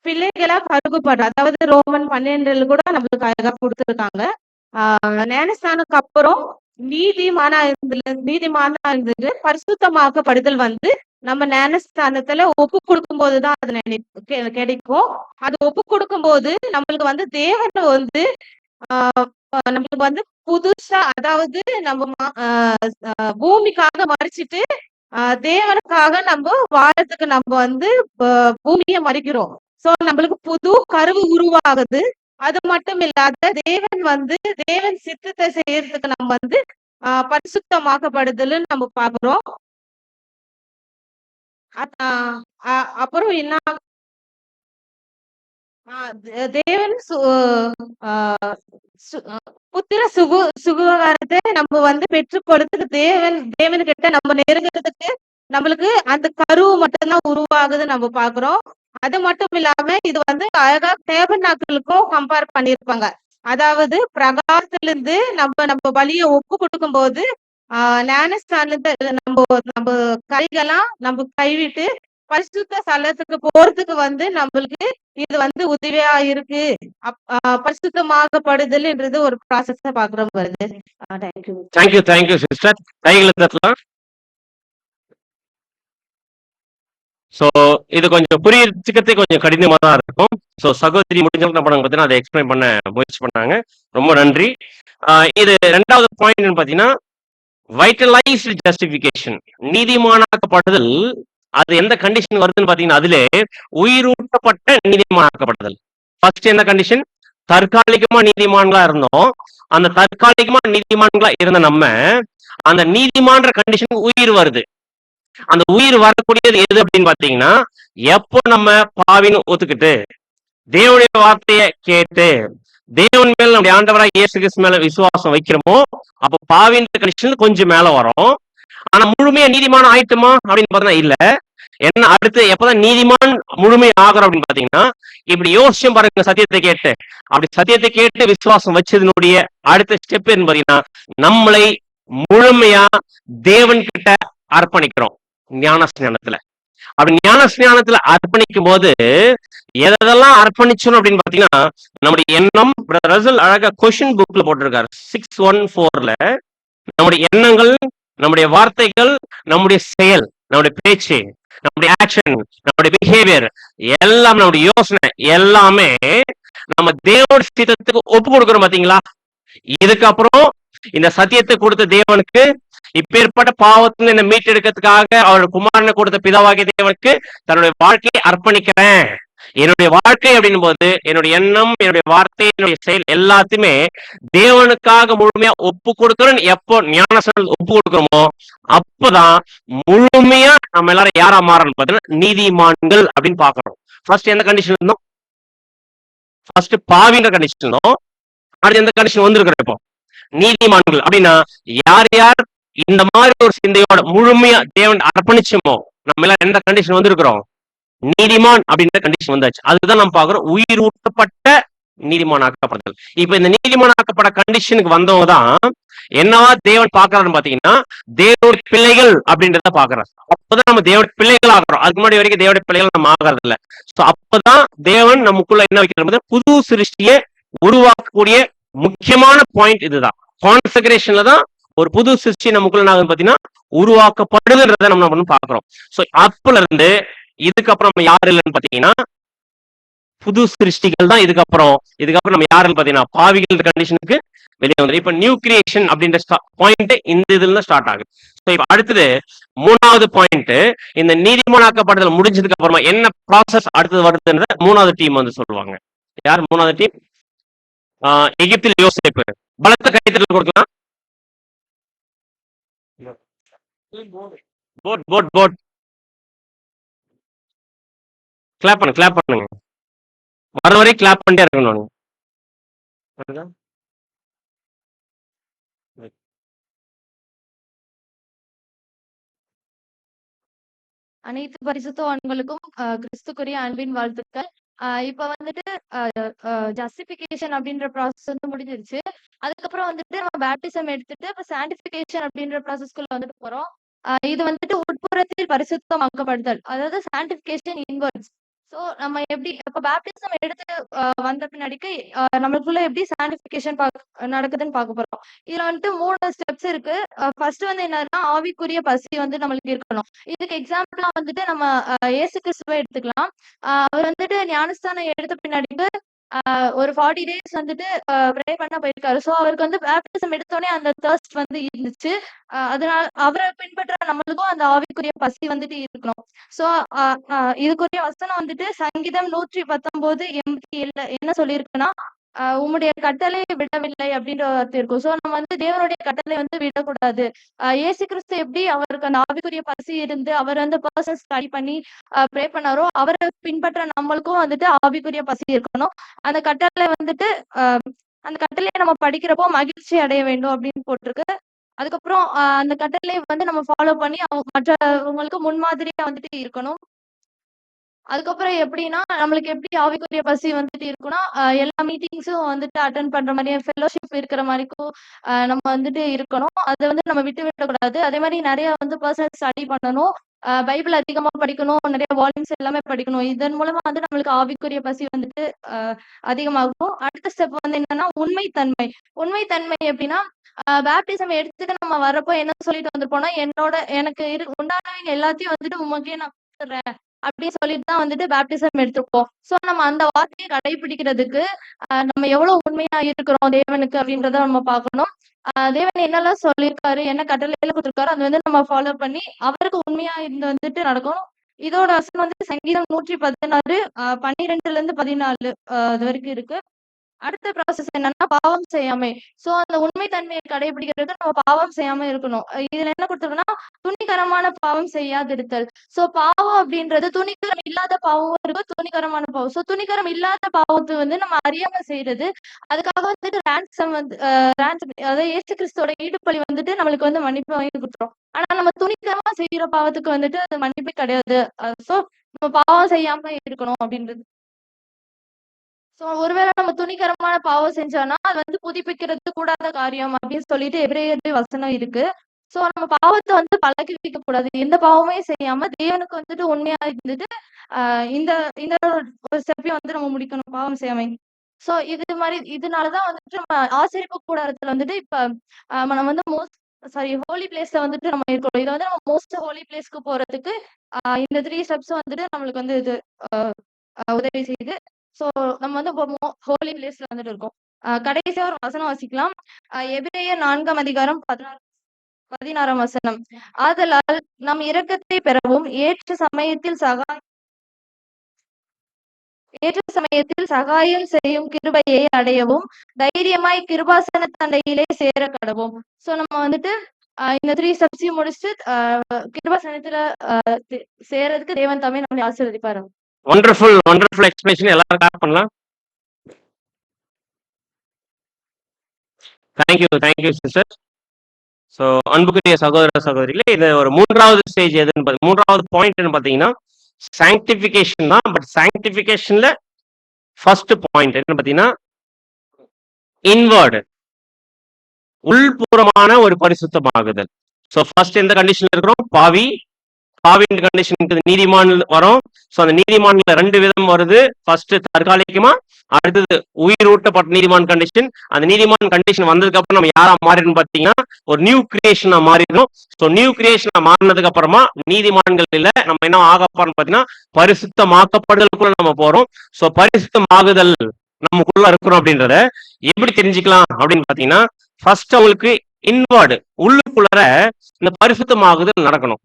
பிள்ளைகளா கருக்கப்படுற, அதாவது ரோமன் 12 கூட நம்மளுக்கு அழகா கொடுத்துருக்காங்க. ஞானஸ்தானுக்கு அப்புறம் நீதிமான இருந்தது பரிசுத்தமாக்கப்படுதல் வந்து நம்ம ஞானஸ்தானத்துல ஒப்பு கொடுக்கும் போதுதான் அது கிடைக்கும். அது ஒப்பு கொடுக்கும் போது நம்மளுக்கு வந்து தேவன் வந்து நம்மளுக்கு வந்து புதுசா, அதாவது நம்ம பூமிக்காக மறிச்சிட்டு தேவனுக்காக நம்ம வாழத்துக்கு நம்ம வந்து பூமியை மறிக்கிறோம். சோ நம்மளுக்கு புது கருவு உருவாகுது. அது மட்டும் இல்லாத தேவன் வந்து தேவன் சித்தத்தை செய்யறதுக்கு நம்ம வந்து பரிசுத்தமாக்கப்படுதல் நம்ம பாக்குறோம். அப்புறம் என்ன, தேவன் புத்திர சுகாரத்தை நம்ம வந்து பெற்றுக் கொடுத்து தேவன்கிட்ட நம்ம நெருங்கிறதுக்கு நம்மளுக்கு அந்த கருவு மட்டும்தான் உருவாகுது நம்ம பாக்குறோம். அது மட்டும் இல்லாம இது வந்து அழகா டேபர்நாக்கிளுக்கும் கம்பேர் பண்ணிருப்பாங்க. அதாவது பிரகாரத்திலிருந்து நம்ம பலியை ஒப்பு கொடுக்கும் போது ஞானஸ்தானத்தை நம்ம கைகளாம் நம்ம கைவிட்டு பரிசுத்த ஸ்தலத்துக்கு போறதுக்கு வந்து நம்மளுக்கு இது வந்து உதவியா இருக்கு. பரிசுத்தமாகப்படுதல்ன்றது ஒரு ப்ராசஸ் பாக்குறோம் வருது. Thank you sister. கைகளை தட்டலாம். சோ இது கொஞ்சம் புரியறதுக்கு கொஞ்சம் கடினமா தான் இருக்கும். சோ சகோதரி முடிஞ்சவங்க என்ன பண்ணாங்க பார்த்தீங்கன்னா அதை எக்ஸ்பிளைன் பண்ண முயற்சி பண்ணாங்க. ரொம்ப நன்றி. இது ரெண்டாவது பாயிண்ட் பாத்தீங்கன்னா வைட்டலைஸ்டு ஜஸ்டிபிகேஷன், நீதிமானாக்கப்படுதல். அது எந்த கண்டிஷன் வருதுன்னு பாத்தீங்கன்னா, அதுல உயிரூட்டப்பட்ட நீதிமானாக்கப்படுதல். ஃபர்ஸ்ட் என்ன கண்டிஷன்? தற்காலிகமா நீதிமான்களா இருந்தோம். அந்த தற்காலிகமா நீதிமான்களா இருந்த நம்ம அந்த நீதிமான்ற கண்டிஷன் உயிர் வருது. அந்த உயிர் வரக்கூடியது எது அப்படின்னு பாத்தீங்கன்னா, எப்போ நம்ம பாவின்னு ஒத்துக்கிட்டு தேவனுடைய வார்த்தையை கேட்டு தேவன் மேல நம்முடைய ஆண்டவராக இயேசு கிறிஸ்து மேல விசுவாசம் வைக்கிறோமோ, அப்ப பாவின் கண்டிஷன் கொஞ்சம் மேல வரும். ஆனா முழுமையா நீதிமான் ஆயிட்டுமா அப்படின்னு பார்த்தா இல்ல. என்ன அடுத்து எப்பதான் நீதிமான் முழுமை ஆகிறோம் அப்படின்னு பாத்தீங்கன்னா, இப்படி யோசிச்சும் பாருங்க, சத்தியத்தை கேட்டு அப்படி சத்தியத்தை கேட்டு விசுவாசம் வச்சதனுடைய அடுத்த ஸ்டெப் பாத்தீங்கன்னா, நம்மளை முழுமையா தேவன் கிட்ட அர்ப்பணிக்கிறோம் ஞானஸ்நானத்துல. அப்படி ஞான ஸ்நானத்துல அர்ப்பணிக்கும் போது எதெல்லாம் அர்ப்பணிச்சோம் அப்படின்னு பாத்தீங்கன்னா, நம்முடைய எண்ணம் ரசல் அழகா கொஸ்டின் புக்ல போட்டிருக்காரு 614ல, நம்முடைய எண்ணங்கள், நம்முடைய வார்த்தைகள், நம்முடைய செயல், நம்முடைய பேச்சு, நம்முடைய ஆக்ஷன், நம்முடைய பிஹேவியர், எல்லாம் நம்முடைய யோசனை எல்லாமே நம்ம தேவோட சித்தத்துக்கு ஒப்பு கொடுக்கிறோம் பாத்தீங்களா. இதுக்கப்புறம் இந்த சத்தியத்தை கொடுத்த தேவனுக்கு, இப்பேற்பட்ட பாவத்துல என்ன மீட்டெடுக்கிறதுக்காக அவர் குமாரனை கொடுத்த பிதாவாகிய தேவனுக்கு தன்னுடைய வாழ்க்கையை அர்ப்பணிக்கிறேன். என்னுடைய வாழ்க்கை அப்படின்னும் போது என்னுடைய எண்ணம், என்னுடைய வார்த்தை, என்னுடைய செயல் எல்லாத்தையுமே தேவனுக்காக முழுமையா ஒப்பு கொடுக்கிறோம். எப்போ ஞானஸ்நானம் ஒப்பு கொடுக்கிறோமோ அப்பதான் முழுமையா நம்ம எல்லாரும் யாரா மாறணும் பாத்தீங்கன்னா நீதிமான்கள் அப்படின்னு பாக்குறோம். ஃபர்ஸ்ட் எந்த கண்டிஷன் இருந்தோம்? ஃபர்ஸ்ட் பாவின்ற கண்டிஷன் இருந்தோம். அடுத்து எந்த கண்டிஷன் வந்திருக்கிறோம்? இப்போ நீதிமான்கள் அப்படின்னா யார் யார் இந்த மாதிரி ஒரு சிந்தையோட முழுமையா தேவன் அர்ப்பணிச்சோமோ நம்ம எல்லாம் எந்த கண்டிஷன் வந்திருக்கிறோம்? நீதிமான் அப்படின்ற கண்டிஷன் வந்தாச்சு. அதுதான் நம்ம பாக்குறோம், உயிர் ஊட்டப்பட்ட நீதிமானாக்கப்படுதல். இப்ப இந்த நீதிமானாக்கப்பட்ட கண்டிஷனுக்கு வந்தவங்க தான் என்னவா தேவன் பாக்குறாருன்னு பாத்தீங்கன்னா தேவனுடைய பிள்ளைகள் அப்படின்றத பாக்குறாரு. அப்பதான் நம்ம தேவனுடைய பிள்ளைகள் ஆகிறோம். அதுக்கு முன்னாடி வரைக்கும் தேவனுடைய பிள்ளைகள் நம்ம ஆகிறது இல்ல. சோ அப்பதான் தேவன் நமக்குள்ள என்ன வைக்கிறது, புது சிருஷ்டியை உருவாக்கக்கூடிய முக்கியமான பாயிண்ட் இதுதான். கான்செக்ரேஷன்ல தான் ஒரு புது சிருஷ்டி நமக்குள்ள நாங்க பாத்தீங்கன்னா உருவாக்கப்படுதுன்றத நம்ம பாக்குறோம். சோ அப்பல இருந்து இதுக்கப்புறம் நம்ம யாரு இல்லைன்னு பாத்தீங்கன்னா புது சிருஷ்டிகள் தான். இதுக்கப்புறம் நம்ம யாருன்னு பாத்தீங்கன்னா பாவிகள் கண்டிஷனுக்கு வெளியே வந்து இப்ப நியூ கிரியேஷன் அப்படின்ற பாயிண்ட் இந்த இதுல ஸ்டார்ட் ஆகுது. சோ இப்ப அடுத்தது மூணாவது பாயிண்ட், இந்த நீதிமானாக்கப்படுதல் முடிஞ்சதுக்கு அப்புறமா என்ன ப்ராசஸ் அடுத்தது வருதுன்ற மூணாவது டீம் வந்து சொல்லுவாங்க. யார் மூணாவது டீம்? எகிப்தில் யோசேப்பு. பலத்த கைத்தறல் கொடுக்கலாம். போட் போட் போட் கிளாப் பண்ணுங்க. வர வரை கிளாப் பண்ணிட்டே இருக்கணும். அனைத்து பரிசுத்தவான்களுக்கும் கிறிஸ்துக்குரிய அன்பின் வாழ்த்துக்கள். இப்ப வந்துட்டு ஜஸ்டிபிகேஷன் அப்படின்ற ப்ராசஸ் வந்து முடிஞ்சிருச்சு. அதுக்கப்புறம் வந்துட்டு நம்ம பேப்டிசம் எடுத்துட்டு இப்ப சாண்டிபிகேஷன் அப்படின்ற ப்ராசஸ்க்குள்ள வந்துட்டு போறோம். இது வந்துட்டு உட்புறத்தில் பரிசுத்தமாக்கப்படுதல், அதாவது சாண்டிபிகேஷன் இன்வர்ட்ஸ். சோ நம்ம எப்படி இப்ப பேப்டிசம் எடுத்து வந்த பின்னாடிக்கு நம்மளுக்குள்ள எப்படி சாண்டிபிகேஷன் நடக்குதுன்னு பார்க்க போறோம். இதுல வந்துட்டு 3 ஸ்டெப்ஸ் இருக்கு. ஃபர்ஸ்ட் வந்து என்னன்னா ஆவிக்குரிய பசி வந்து நம்மளுக்கு இருக்கணும். இதுக்கு எக்ஸாம்பிளா வந்துட்டு நம்ம இயேசு கிறிஸ்துவை எடுத்துக்கலாம். அவர் வந்துட்டு ஞானஸ்தானம் எடுத்த பின்னாடிக்கு ஒரு 40 days வந்துட்டு ப்ரே பண்ண போயிருக்காரு. சோ அவருக்கு வந்து பேப்டிசம் எடுத்தோடனே அந்த தர்ஸ்ட் வந்து இருந்துச்சு. அதனால அவரை பின்பற்ற நம்மளுக்கும் அந்த ஆவிக்குரிய பசி வந்துட்டு இருக்கணும். சோ இதுக்குரிய வசனம் வந்துட்டு சங்கீதம் 119:87 என்ன சொல்லியிருக்குன்னா, உம்முடைய கட்டளை விடவில்லை அப்படின்ற வார்த்தை இருக்கும். சோ நம்ம வந்து தேவனுடைய கட்டளை வந்து விடக்கூடாது. இயேசு கிறிஸ்து எப்படி அவருக்கு அந்த ஆவிக்குரிய பசி இருந்து அவர் வந்து பர்சன் ஸ்டடி பண்ணி ப்ரே பண்ணாரோ அவரை பின்பற்ற நம்மளுக்கும் வந்துட்டு ஆவிக்குரிய பசி இருக்கணும். அந்த கட்டளை வந்துட்டு அந்த கட்டளையை நம்ம படிக்கிறப்போ மகிழ்ச்சி அடைய வேண்டும் அப்படின்னு போட்டிருக்கு. அதுக்கப்புறம் அந்த கட்டளை வந்து நம்ம ஃபாலோ பண்ணி மற்றவங்களுக்கு முன்மாதிரியா வந்துட்டு இருக்கணும். அதுக்கப்புறம் எப்படின்னா நம்மளுக்கு எப்படி ஆவிக்குரிய பசி வந்துட்டு இருக்குன்னா எல்லா மீட்டிங்ஸும் வந்துட்டு அட்டன் பண்ற மாதிரி ஃபெல்லோஷிப் இருக்கிற மாதிரிக்கும் நம்ம வந்துட்டு இருக்கணும். அதை வந்து நம்ம விட்டு விடக்கூடாது. அதே மாதிரி நிறைய வந்து பர்சனல் ஸ்டடி பண்ணணும். பைபிள் அதிகமா படிக்கணும். நிறைய வால்யூம்ஸ் எல்லாமே படிக்கணும். இதன் மூலமா வந்து நம்மளுக்கு ஆவிக்குரிய பசி வந்துட்டு அதிகமாகும். அடுத்த ஸ்டெப் வந்து என்னன்னா உண்மைத்தன்மை. உண்மைத்தன்மை எப்படின்னா பேப்டிசம் எடுத்துட்டு நம்ம வரப்போ என்ன சொல்லிட்டு வந்திருப்போம்னா, எனக்கு உண்டானவங்க எல்லாத்தையும் வந்துட்டு உமக்கே நான் கொடுத்துறேன் அப்படின்னு சொல்லிட்டு தான் வந்துட்டு பேப்டிசம் எடுத்திருப்போம். சோ நம்ம அந்த வார்த்தையை கடைபிடிக்கிறதுக்கு நம்ம எவ்வளவு உண்மையா இருக்கிறோம் தேவனுக்கு அப்படின்றத நம்ம பார்க்கணும். தேவன் என்னெல்லாம் சொல்லியிருக்காரு, என்ன கட்டளையில கொடுத்திருக்காரு, அது வந்து நம்ம ஃபாலோ பண்ணி அவருக்கு உண்மையா இருந்து வந்துட்டு நடக்கணும். இதோட வசனம் வந்து சங்கீதம் 116 12-14 அது வரைக்கும் இருக்கு. அடுத்த ப்ராசஸ் என்னன்னா பாவம் செய்யாமை. சோ அந்த உண்மை தன்மையை கடைபிடிக்கிறதுக்கு நம்ம பாவம் செய்யாம இருக்கணும். இதுல என்ன கொடுத்துருக்குன்னா துணிகரமான பாவம் செய்யாதிருத்தல். சோ பாவம் அப்படின்றது துணிகரம் இல்லாத பாவம் இருக்கு, துணிகரமான பாவம். சோ துணிகரம் இல்லாத பாவத்தை வந்து நம்ம அறியாம செய்யறது. அதுக்காக வந்துட்டு ரான்சம் வந்து அதாவது இயேசு கிறிஸ்துவோட ஈடுபலி வந்துட்டு நம்மளுக்கு வந்து மன்னிப்பு வாங்கி கொடுத்துரும். ஆனா நம்ம துணிகரமா செய்யற பாவத்துக்கு வந்துட்டு அது மன்னிப்பே கிடையாது. சோ நம்ம பாவம் செய்யாம இருக்கணும் அப்படின்றது. சோ ஒருவேளை நம்ம துணிகரமான பாவம் செஞ்சோம்னா அது வந்து புதுப்பிக்கிறது கூடாத காரியம் அப்படின்னு சொல்லிட்டு எபிரேயர் வசனம் இருக்கு. சோ நம்ம பாவத்தை வந்து பழக்கி வைக்க கூடாது. எந்த பாவமே செய்யாம தேவனுக்கு வந்துட்டு உண்மையா இருந்துட்டு இந்த இந்த ஒரு ஸ்டெப்பையும் வந்து நம்ம முடிக்கணும் பாவம் செய்யாமை. சோ இதனாலதான் வந்துட்டு நம்ம ஆசரிப்பு கூடாரத்துல வந்துட்டு இப்ப நம்ம வந்து ஹோலி பிளேஸ்ல வந்துட்டு நம்ம இருக்கோம். இதை வந்து நம்ம மோஸ்ட் ஹோலி பிளேஸ்க்கு போறதுக்கு இந்த 3 ஸ்டெப்ஸ் வந்துட்டு நம்மளுக்கு வந்து இது உதவி செய்யுது. சோ நம்ம வந்து ஹோலி பிளேஸ்ல வந்துட்டு இருக்கோம். கடைசியா ஒரு வசனம் வாசிக்கலாம். எபிரேயர் 4ஆம் அதிகாரம் 16ஆம் வசனம். ஆதலால் நம் இரக்கத்தை பெறவும் ஏற்ற சமயத்தில் சகாயம் செய்யும் கிருபையை அடையவும் தைரியமாய் கிருபாசன தண்டையிலே சேர கடவும். சோ நம்ம வந்துட்டு இந்த 3 ஸ்டெப்ஸையும் முடிச்சுட்டு கிருபாசனத்துல சேரதுக்கு தேவன் தாமே நம்மளை ஆசீர்வதிப்பாரு. Wonderful wonderful explanation. எல்லாரும் கிளாப் பண்ணலாம். Thank you sister. ஸோ அன்புக்குரிய சகோதர சகோதரிகளே, இது ஒரு 3வது ஸ்டேஜ் எதுன்னு 3வது பாயிண்ட்னு பார்த்தீங்கன்னா சாங்டிஃபிகேஷன் தான். பட் சாங்டிஃபிகேஷன்ல ஃபர்ஸ்ட் பாயிண்ட் என்ன பார்த்தீங்கன்னா இன்வர்டு, உள்புறமான ஒரு பரிசுத்தமாகுதல். ஸோ ஃபர்ஸ்ட் எந்த கண்டிஷன்ல இருக்கிறோம்? பாவின் கண்டிஷனுக்கு நீதிமான் வரும். ஸோ அந்த நீதிமான்ல 2 விதம் வருது. ஃபர்ஸ்ட் தற்காலிகமா, அடுத்தது உயிரூட்டப்பட்ட நீதிமான் கண்டிஷன். அந்த நீதிமான் கண்டிஷன் வந்ததுக்கு அப்புறம் நம்ம யாரா மாறிடும் பார்த்தீங்கன்னா ஒரு நியூ கிரியேஷனா மாறிடும். ஸோ நியூ கிரியேஷனா மாறினதுக்கு அப்புறமா நீதிமான்கள் இல்ல, நம்ம என்ன ஆக போறோம் பார்த்தீங்கன்னா பரிசுத்தமாக்கப்படுதலுக்குள்ள நம்ம போறோம். ஸோ பரிசுத்தமாகுதல் நமக்குள்ள இருக்கிறோம் அப்படின்றத எப்படி தெரிஞ்சுக்கலாம் அப்படின்னு பாத்தீங்கன்னா ஃபர்ஸ்ட் அவங்களுக்கு இன்வர்டு, உள்ளுக்குள்ள இந்த பரிசுத்தமாகுதல் நடக்கணும்.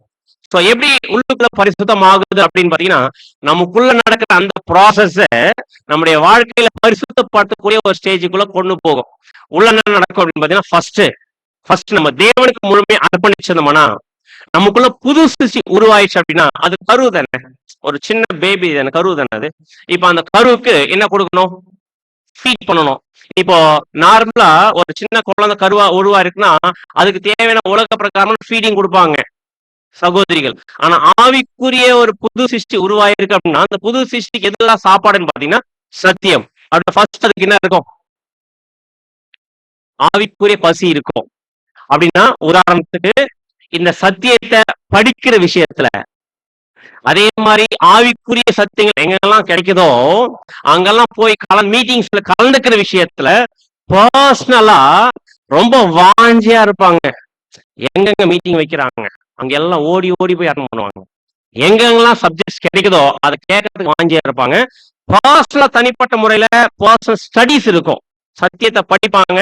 சோ எப்படி உள்ளுக்குள்ள பரிசுத்தமாகுது அப்படின்னு பாத்தீங்கன்னா நமக்குள்ள நடக்கிற அந்த ப்ராசஸ நம்முடைய வாழ்க்கையில பரிசுத்தப்படுத்தக்கூடிய ஒரு ஸ்டேஜுக்குள்ள கொண்டு போகும். உள்ள என்ன நடக்கும் அப்படின்னு பாத்தீங்கன்னா ஃபர்ஸ்ட் நம்ம தேவனுக்கு முழுமையா அர்ப்பணிச்சிருந்தோம்னா நமக்குள்ள புது சிருஷ்டி உருவாயிடுச்சு அப்படின்னா அது கரு தானே, ஒரு சின்ன பேபி தானே, கரு தானே அது. இப்ப அந்த கருவுக்கு என்ன கொடுக்கணும்? ஃபீட் பண்ணணும். இப்போ நார்மலா ஒரு சின்ன குழந்தை கருவா உருவா இருக்குன்னா அதுக்கு தேவையான உலக பிரகாரம் ஃபீடிங் கொடுப்பாங்க சகோதரிகள். ஆனா ஆவிக்குரிய ஒரு புது சிருஷ்டி உருவாயிருக்கு அப்படின்னா அந்த புது சிருஷ்டிக்கு எதுலாம் சாப்பாடுன்னு பாத்தீங்கன்னா சத்தியம். அப்படி ஃபர்ஸ்ட் அதுக்கு என்ன இருக்கும்? ஆவிக்குரிய பசி இருக்கும். அப்படின்னா உதாரணத்துக்கு இந்த சத்தியத்தை படிக்கிற விஷயத்துல, அதே மாதிரி ஆவிக்குரிய சத்தியங்கள் எங்கெல்லாம் கிடைக்குதோ அங்கெல்லாம் போய் மீட்டிங்ஸ்ல கலந்துக்கிற விஷயத்துல பர்சனலா ரொம்ப வாஞ்சியா இருப்பாங்க. எங்கெங்க மீட்டிங் வைக்கிறாங்க அங்க எல்லாம் ஓடி ஓடி போய் அட்டன் பண்ணுவாங்க. எங்கெங்கெல்லாம் சப்ஜெக்ட்ஸ் கிடைக்குதோ அதை கேட்கறதுக்கு வாஞ்சியா இருப்பாங்க. பர்சனலா தனிப்பட்ட முறையில பர்சனல் ஸ்டடிஸ் இருக்கும். சத்தியத்தை படிப்பாங்க,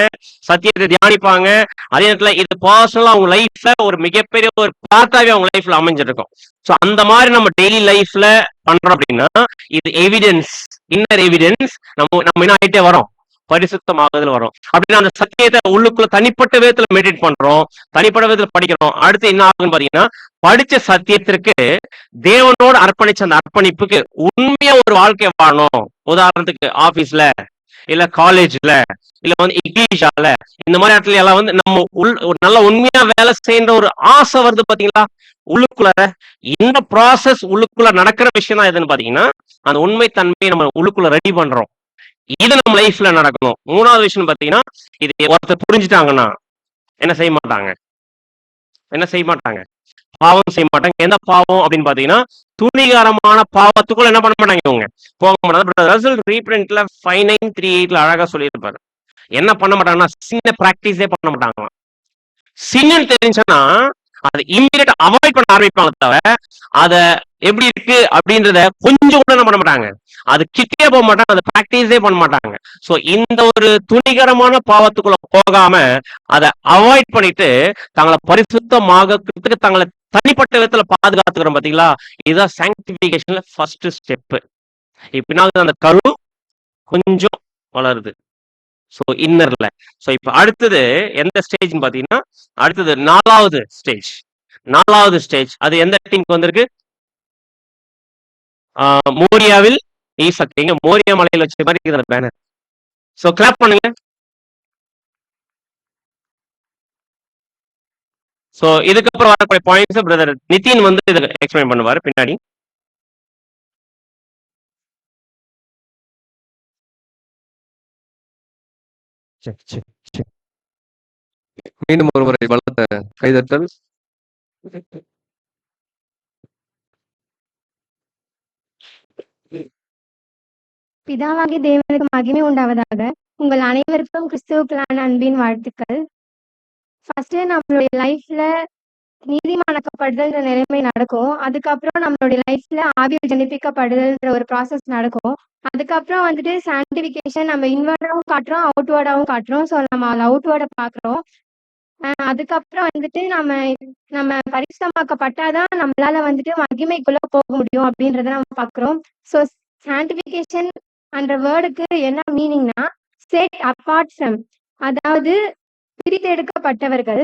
சத்தியத்தை தியானிப்பாங்க. அதே நேரத்துல இது பர்சனலா அவங்க லைஃப்ல ஒரு மிகப்பெரிய ஒரு பார்ட்டாவே அவங்க லைஃப்ல அமைஞ்சிருக்கும். சோ அந்த மாதிரி நம்ம டெய்லி லைஃப்ல பண்றோம் அப்படின்னா இது எவிடன்ஸ், இன்னர் எவிடன்ஸ். நம்ம என்ன ஆயிட்டே வரோம்? பரிசுத்தமாகுதல் வரும். அப்படின்னா அந்த சத்தியத்தை உள்ளுக்குள்ள தனிப்பட்ட விதத்துல மெடிடேட் பண்றோம், தனிப்பட்ட விதத்துல படிக்கிறோம். அடுத்து என்ன ஆகுன்னு பாத்தீங்கன்னா படிச்ச சத்தியத்திற்கு தேவனோடு அர்ப்பணிச்ச அந்த அர்ப்பணிப்புக்கு உண்மையா ஒரு வாழ்க்கை வாழணும். உதாரணத்துக்கு ஆபீஸ்ல இல்ல காலேஜ்ல இல்ல வந்து இங்கிலீஷால இந்த மாதிரி இடத்துல எல்லாம் வந்து நம்ம ஒரு நல்ல உண்மையா வேலை செய்யற ஒரு ஆசை வருது பாத்தீங்களா உள்ளுக்குள்ள. இந்த ப்ராசஸ் உள்ளுக்குள்ள நடக்கிற விஷயம் தான் எதுன்னு பாத்தீங்கன்னா அந்த உண்மை தன்மையை நம்ம உள்ளுக்குள்ள ரெடி பண்றோம். இது நம்ம லைஃப்ல நடக்கணும். 3வது விஷயம் பாத்தீங்கன்னா இது ஒருத்தர் புரிஞ்சுட்டாங்கன்னா என்ன செய்ய மாட்டாங்க? பாவம் செய்ய மாட்டாங்க. எந்த பாவம் அப்படின்னு பாத்தீங்கன்னா துணிகரமான பாவத்துக்குள்ள என்ன பண்ண மாட்டாங்க, இவங்க போக மாட்டாங்க. ரீப்ரிண்ட்ல 5938 அழகா சொல்லியிருப்பாரு. என்ன பண்ண மாட்டாங்கன்னா சின்ன பிராக்டிஸே பண்ண மாட்டாங்களாம். சின்னு தெரிஞ்சுன்னா அதை இமீடியட்டா அவாய்ட் பண்ண ஆரம்பிப்பாங்க தவிர அதை எப்படி இருக்கு அப்படின்றத கொஞ்சம் கூட என்ன பண்ண மாட்டாங்க, அது கிட்டே போக மாட்டாங்க, அதை பிராக்டிஸே பண்ண மாட்டாங்க. சோ இந்த ஒரு துணிகரமான பாவத்துக்குள்ள போகாம அதை அவாய்ட் பண்ணிட்டு தங்களை பரிசுத்தமாகறதுக்கு தங்களை தனிப்பட்ட விதத்துல பாதுகாத்துக்கிறோம் பாத்தீங்களா. இதுதான் சாங்டிபிகேஷன்ல ஃபர்ஸ்ட் ஸ்டெப். இப்ப அந்த கரு கொஞ்சம் வளருது. சோ இன்னர்ல. சோ இப்ப அடுத்தது எந்த ஸ்டேஜ்னு பாத்தீங்கன்னா அடுத்தது 4வது ஸ்டேஜ். அது எந்த டீமுக்கு வந்திருக்கு? மோரியாவில் ஈசக். எங்க மோரியா மலையில வச்ச மாதிரி இருக்குது அந்த பேனர். சோ கிளாப் பண்ணுங்க. சோ இதுக்கப்புறம் வரக்கூடிய பாயிண்ட்ஸ் பிரதர் நிதின் வந்து இதை எக்ஸ்பிளைன் பண்ணுவாரு பின்னாடி. மீண்டும் ஒரு முறை பலத்த கைதட்டல். பிதாவாகிய தேவனுக்கு மகிமை உண்டாவதாக. உங்கள் அனைவருக்கும் கிறிஸ்துவுக்குள்ளான அன்பின் வாழ்த்துக்கள். ஃபர்ஸ்ட் நம்மளுடைய லைஃப்ல நீதிமானாக்கப்படுதல்ன்ற நிலைமை நடக்கும். அதுக்கப்புறம் நம்மளுடைய லைஃப்ல ஆவியில் ஜனிப்பிக்கப்படுதல்ன்ற ஒரு ப்ராசஸ் நடக்கும். அதுக்கப்புறம் வந்துட்டு சான்டிஃபிகேஷன் நம்ம இன்வர்டாவும் காட்டுறோம், அவுட்வேர்டாவும் காட்டுறோம். ஸோ நம்ம அவுட்வேர்டை பார்க்குறோம். அதுக்கப்புறம் வந்துட்டு நம்ம பரிசுத்தமாக்கப்பட்டாதான் நம்மளால வந்துட்டு மகிமைக்குள்ள போக முடியும் அப்படின்றத நம்ம பார்க்குறோம். ஸோ சான்டிஃபிகேஷன் அந்த வேர்டுக்கு என்ன மீனிங்னா செட் அப்பார்ட் ஃப்ரம், அதாவது பிரித்தெடுக்கப்பட்டவர்கள்.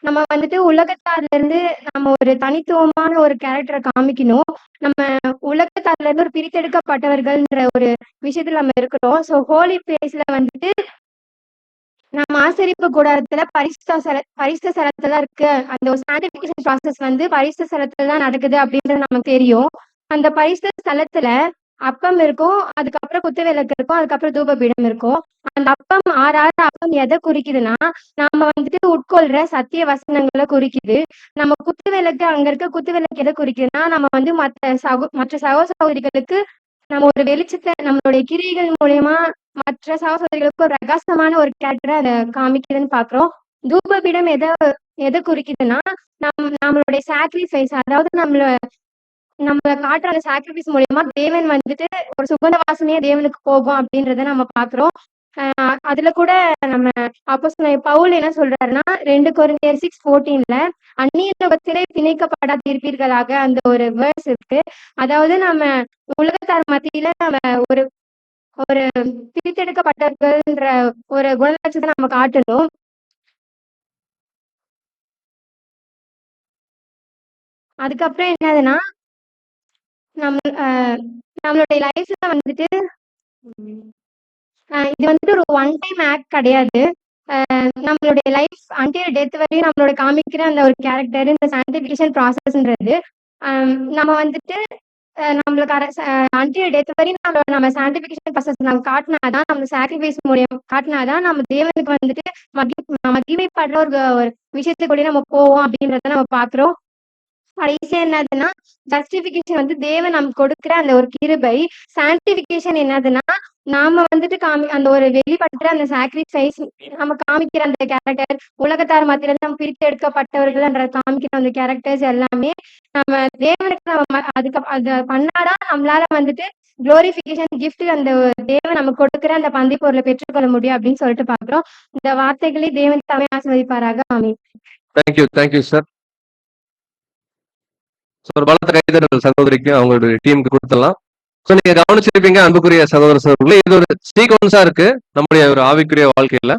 நம்ம வந்துட்டு உலகத்தார்ல இருந்து நம்ம ஒரு தனித்துவமான ஒரு கேரக்டரை காமிக்கணும். நம்ம உலகத்தார்ல இருந்து ஒரு பிரித்தெடுக்கப்பட்டவர்கள்ன்ற ஒரு விஷயத்துல நம்ம இருக்கிறோம். ஸோ ஹோலி பிளேஸ்ல வந்துட்டு நம்ம ஆசரிப்பு கூடாரத்துல பரிசுத்த ஸ்தலத்துல இருக்கு. அந்த ஒரு சான்டிஃபிகேஷன் ப்ராசஸ் வந்து பரிசுத்த ஸ்தலத்துல தான் நடக்குது அப்படின்றது நமக்கு தெரியும். அந்த பரிசுத்த ஸ்தலத்துல அப்பம் இருக்கும், அதுக்கப்புறம் குத்து விளக்கு இருக்கும், அதுக்கப்புறம் தூபபீடம் இருக்கும். அந்த அப்பம் அப்பம் எதை குறிக்குதுன்னா நாம வந்துட்டு உட்கொள்ற சத்திய வசனங்களை குறிக்குது. நம்ம குத்து விளக்கு அங்க இருக்க குத்து விளக்கு எதை குறிக்குதுன்னா நம்ம வந்து மற்ற சகோதரிகளுக்கு நம்ம ஒரு வெளிச்சத்தை நம்மளுடைய கிரியைகள் மூலியமா மற்ற சகோதரிகளுக்கு ஒரு பிரகாசமான ஒரு கேரக்டரை அதை காமிக்குதுன்னு பாக்குறோம். தூபபீடம் எதை குறிக்குதுன்னா நம்மளுடைய சாக்ரிஃபைஸ், அதாவது நம்ம காட்டுற அந்த சாக்ரிஃபைஸ் மூலியமா தேவன் வந்துட்டு ஒரு சுகந்த வாசனையா தேவனுக்கு போகும் அப்படின்றத நம்ம பாக்குறோம். அதுல கூட நம்ம அப்போஸ்தலன் பவுல் என்ன சொல்றாருன்னா 2 கொரிந்தியர் 6:14 அந்நிய நுகத்திலே பிணைக்கப்படாதிருப்பீர்களாக அந்த ஒரு வேர்ஸ் இருக்கு. அதாவது நம்ம உலகத்தார் மத்தியில நம்ம ஒரு ஒரு பிரித்தெடுக்கப்பட்டவர்கள்ன்ற ஒரு குணலட்சத்தை நம்ம காட்டணும். அதுக்கப்புறம் என்னதுன்னா நம்மளுடைய லைஃப்ல வந்துட்டு இது வந்துட்டு ஒரு ஒன் டைம் ஆக்ட் கிடையாது. நம்மளுடைய லைஃப் அன்டில் டெத் வரையும் நம்மளோட காமிக்கிற அந்த ஒரு கேரக்டர் இந்த சான்டிஃபிகேஷன் ப்ராசஸ்ன்றது நம்ம வந்துட்டு நம்மளுக்கு அன்டில் டெத் வரையும் நம்ம சான்டிஃபிகேஷன் ப்ராசஸ் நம்ம காட்டினாதான், நம்ம சாக்ரிஃபைஸ் மூலியம் காட்டினாதான் நம்ம தேவனுக்கு வந்துட்டு மகிமைப்படுற ஒரு விஷயத்துக்குள்ளே நம்ம போவோம் அப்படின்றத நம்ம பாக்குறோம். கடைசியா என்னதுன்னா ஜஸ்டிபிகேஷன் வந்து தேவன் நமக்கு கொடுக்குற அந்த ஒரு கிருபை. சான்டிபிகேஷன் என்னதுன்னா நாம வந்துட்டு அந்த ஒரு வெளிப்படுத்துற அந்த சாக்ரிஃபைஸ், நம்ம காமிக்கிற அந்த கேரக்டர், உலகத்தார் மத்தியில நம்ம பிரித்து எடுக்கப்பட்டவர்கள் காமிக்கிற அந்த கேரக்டர்ஸ் எல்லாமே நம்ம தேவனுக்கு நம்ம அதுக்கு அதை பண்ணாதான் நம்மளால வந்துட்டு குளோரிபிகேஷன் கிஃப்ட் அந்த தேவன் நமக்கு கொடுக்குற அந்த பந்தி பொருளை பெற்றுக்கொள்ள முடியும் அப்படின்னு சொல்லிட்டு பாக்குறோம். இந்த வார்த்தைகளை தேவன் தாமே ஆசீர்வதிப்பாராக. ஆமென். Thank you sir. ஒரு பலத்த கைதட்டல் சகோதரிக்கு அவங்களுடைய டீமுக்கு கொடுத்துடலாம். ஸோ நீங்க கவனிச்சிருப்பீங்க அன்புக்குரிய சகோதர சகோதரர்களே, இது ஒரு சீக்வன்ஸா இருக்கு நம்முடைய ஒரு ஆவிக்குரிய வாழ்க்கையில.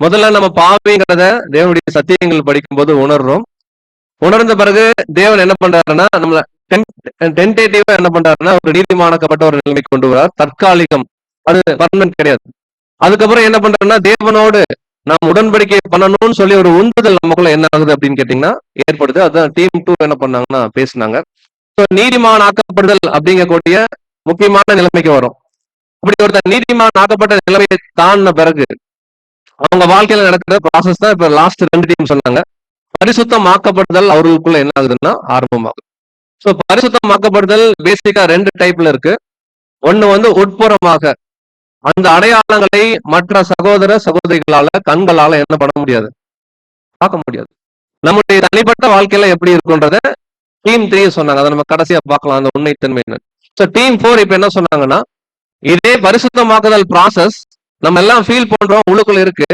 முதல்ல நம்ம பாவிங்கிறத தேவனுடைய சத்தியங்கள் படிக்கும்போது உணர்றோம். உணர்ந்த பிறகு தேவன் என்ன பண்றாருன்னா நம்மள டென்டேட்டிவா என்ன பண்றாருன்னா ஒரு நீதிமானாக்கப்பட்ட ஒரு நிலைமைக்கு கொண்டு வரார். தற்காலிகம், அது பர்மனன்ட் கிடையாது. அதுக்கப்புறம் என்ன பண்றாருன்னா தேவனோடு நாம் உடன்படிக்கை பண்ணணும்னு சொல்லி ஒரு உந்துதல் நமக்குள்ள என்ன ஆகுது அப்படின்னு கேட்டீங்கன்னா ஏற்படுது. அதுதான் டீம் 2 என்ன பண்ணாங்கன்னா பேசினாங்க. நீதிமான் ஆக்கப்படுதல் அப்படிங்கக்கூடிய முக்கியமான நிலைமைக்கு வரும். அப்படி ஒருத்தர் நீதிமான் ஆக்கப்பட்ட நிலைமையை தாண்டின பிறகு அவங்க வாழ்க்கையில நடக்கிற ப்ராசஸ் தான் இப்ப லாஸ்ட் 2 டீம் சொன்னாங்க. பரிசுத்தம் ஆக்கப்படுதல் அவர்களுக்குள்ள என்ன ஆகுதுன்னா ஆரம்பமாகுது. ஸோ பரிசுத்தம் ஆக்கப்படுதல் பேசிக்கா 2 டைப்ல இருக்கு. ஒண்ணு வந்து உட்புறமாக, அந்த அடையாளங்களை மற்ற சகோதர சகோதரிகளால கண்களால என்ன பண்ண முடியாது, பார்க்க முடியாது. நம்முடைய தனிப்பட்ட வாழ்க்கையில எப்படி இருக்குன்றத டீம் 3 சொன்னாங்க. அதை நம்ம கடைசியா பார்க்கலாம் அந்த உண்மைத்தன்மை. ஸோ டீம் 4 இப்ப என்ன சொன்னாங்கன்னா இதே பரிசுத்தமாக்குதல் ப்ராசஸ் நம்ம எல்லாம் ஃபீல் பண்றோம், உள்ளுக்குள்ள இருக்கு.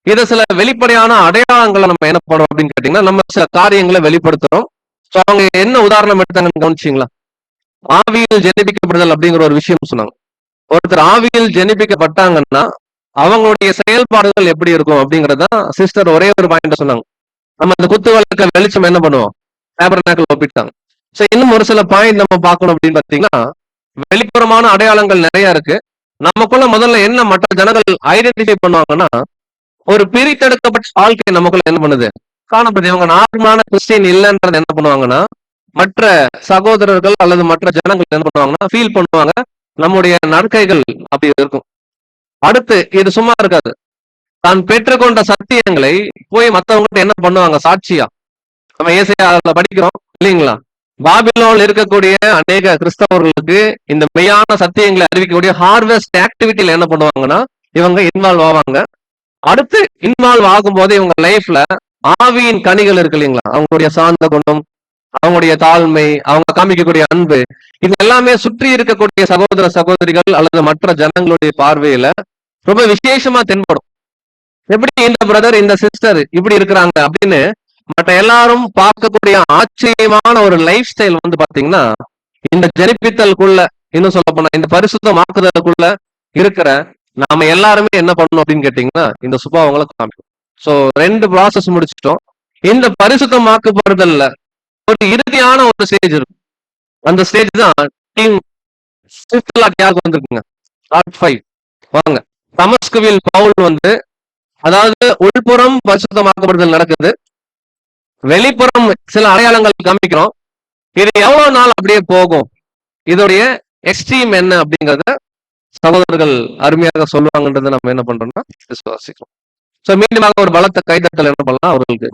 இதை சில வெளிப்படையான அடையாளங்களை நம்ம என்ன பண்றோம் அப்படின்னு கேட்டீங்கன்னா நம்ம சில காரியங்களை வெளிப்படுத்துறோம். ஸோ அவங்க என்ன உதாரணம் எடுத்தாங்கன்னு கவனிச்சிங்களா? ஆவியில் ஜெனிப்பிக்கப்படுதல் அப்படிங்கிற ஒரு விஷயம் சொன்னாங்க. ஒருத்தர் ஆவியில் ஜெனிப்பிக்கப்பட்டாங்கன்னா அவங்களுடைய செயல்பாடுகள் எப்படி இருக்கும் அப்படிங்கறதான் சிஸ்டர் ஒரே ஒரு பாயிண்ட் சொன்னாங்க. நம்ம அந்த குத்து விளக்க வெளிச்சம் என்ன பண்ணுவோம், டேபர்நாக்கிள் ஒப்பிட்டாங்க. சோ இன்னும் ஒரு சில பாயிண்ட் நம்ம பார்க்கணும் அப்படின்னு பாத்தீங்கன்னா வெளிப்புறமான அடையாளங்கள் நிறைய இருக்கு. நமக்குள்ள முதல்ல என்ன மற்ற ஜனங்கள் ஐடென்டிஃபை பண்ணுவாங்கன்னா ஒரு பிரித்தெடுக்கப்பட்ட வாழ்க்கை நமக்குள்ள என்ன பண்ணுது காணப்படுது. இவங்க நார்மலான கிறிஸ்டின் இல்லைன்றது என்ன பண்ணுவாங்கன்னா மற்ற சகோதரர்கள் அல்லது மற்ற ஜனங்கள் என்ன பண்ணுவாங்கன்னா ஃபீல் பண்ணுவாங்க. நம்முடைய நடக்கைகள் அப்படி இருக்கும். அடுத்து இது சும்மா இருக்காது. தான் பெற்றுக்கொண்ட சத்தியங்களை போய் மத்தவங்ககிட்ட என்ன பண்ணுவாங்க? சாட்சியா. நம்ம ஏசாயால படிக்கிறோம் இல்லைங்களா? பாபிலோன்ல இருக்கக்கூடிய அநேக கிறிஸ்தவர்களுக்கு இந்த மெய்யான சத்தியங்களை அறிவிக்கக்கூடிய ஹார்வெஸ்ட் ஆக்டிவிட்டியில என்ன பண்ணுவாங்கன்னா இவங்க இன்வால்வ் ஆவாங்க. அடுத்து இன்வால்வ் ஆகும் போது இவங்க லைஃப்ல ஆவியின் கனிகள் இருக்கு இல்லைங்களா? அவங்களுடைய சாந்த குணம், அவங்களுடைய தாழ்மை, அவங்க காமிக்கக்கூடிய அன்பு, இது எல்லாமே சுற்றி இருக்கக்கூடிய சகோதர சகோதரிகள் அல்லது மற்ற ஜனங்களுடைய பார்வையில ரொம்ப விசேஷமா தென்படும். எப்படி இந்த பிரதர் இந்த சிஸ்டர் இப்படி இருக்கிறாங்க அப்படின்னு மற்ற எல்லாரும் பார்க்கக்கூடிய ஆச்சரியமான ஒரு லைஃப் ஸ்டைல் வந்து பாத்தீங்கன்னா இந்த ஜெனிப்பித்தலுக்குள்ள, இன்னும் சொல்ல போனா இந்த பரிசுத்தமாக்குதலுக்குள்ள இருக்கிற நாம எல்லாருமே என்ன பண்ணணும் அப்படின்னு கேட்டீங்கன்னா இந்த சுபாவங்களை காமிக்கும். சோ 2 ப்ராசஸ் முடிச்சிட்டோம். இந்த பரிசுத்தமாக்கப்படுதல்ல ஒரு இறுதியான ஒரு ஸ்டேஜ் இருக்கும். அந்த ஸ்டேஜ் தான் டீம் யாருக்கு வந்திருக்குங்க? பார்ட் 5 வாங்க. தமஸ்குவில் பவுல் வந்து, அதாவது உள்புறம் பரிசுத்தமாக்கப்படுதல் நடக்குது, வெளிப்புறம் சில அடையாளங்கள் காமிக்கிறோம். இது எவ்வளவு நாள் அப்படியே போகும், இதோடைய எக்ஸ்ட்ரீம் என்ன அப்படிங்கறத சகோதரர்கள் அருமையாக சொல்லுவாங்கன்றதை நம்ம என்ன பண்றோம்னா விசுவாசிக்கிறோம். சோ மீண்டுமாக ஒரு பலத்த கைதட்டல் என்ன பண்ணலாம் அவர்களுக்கு.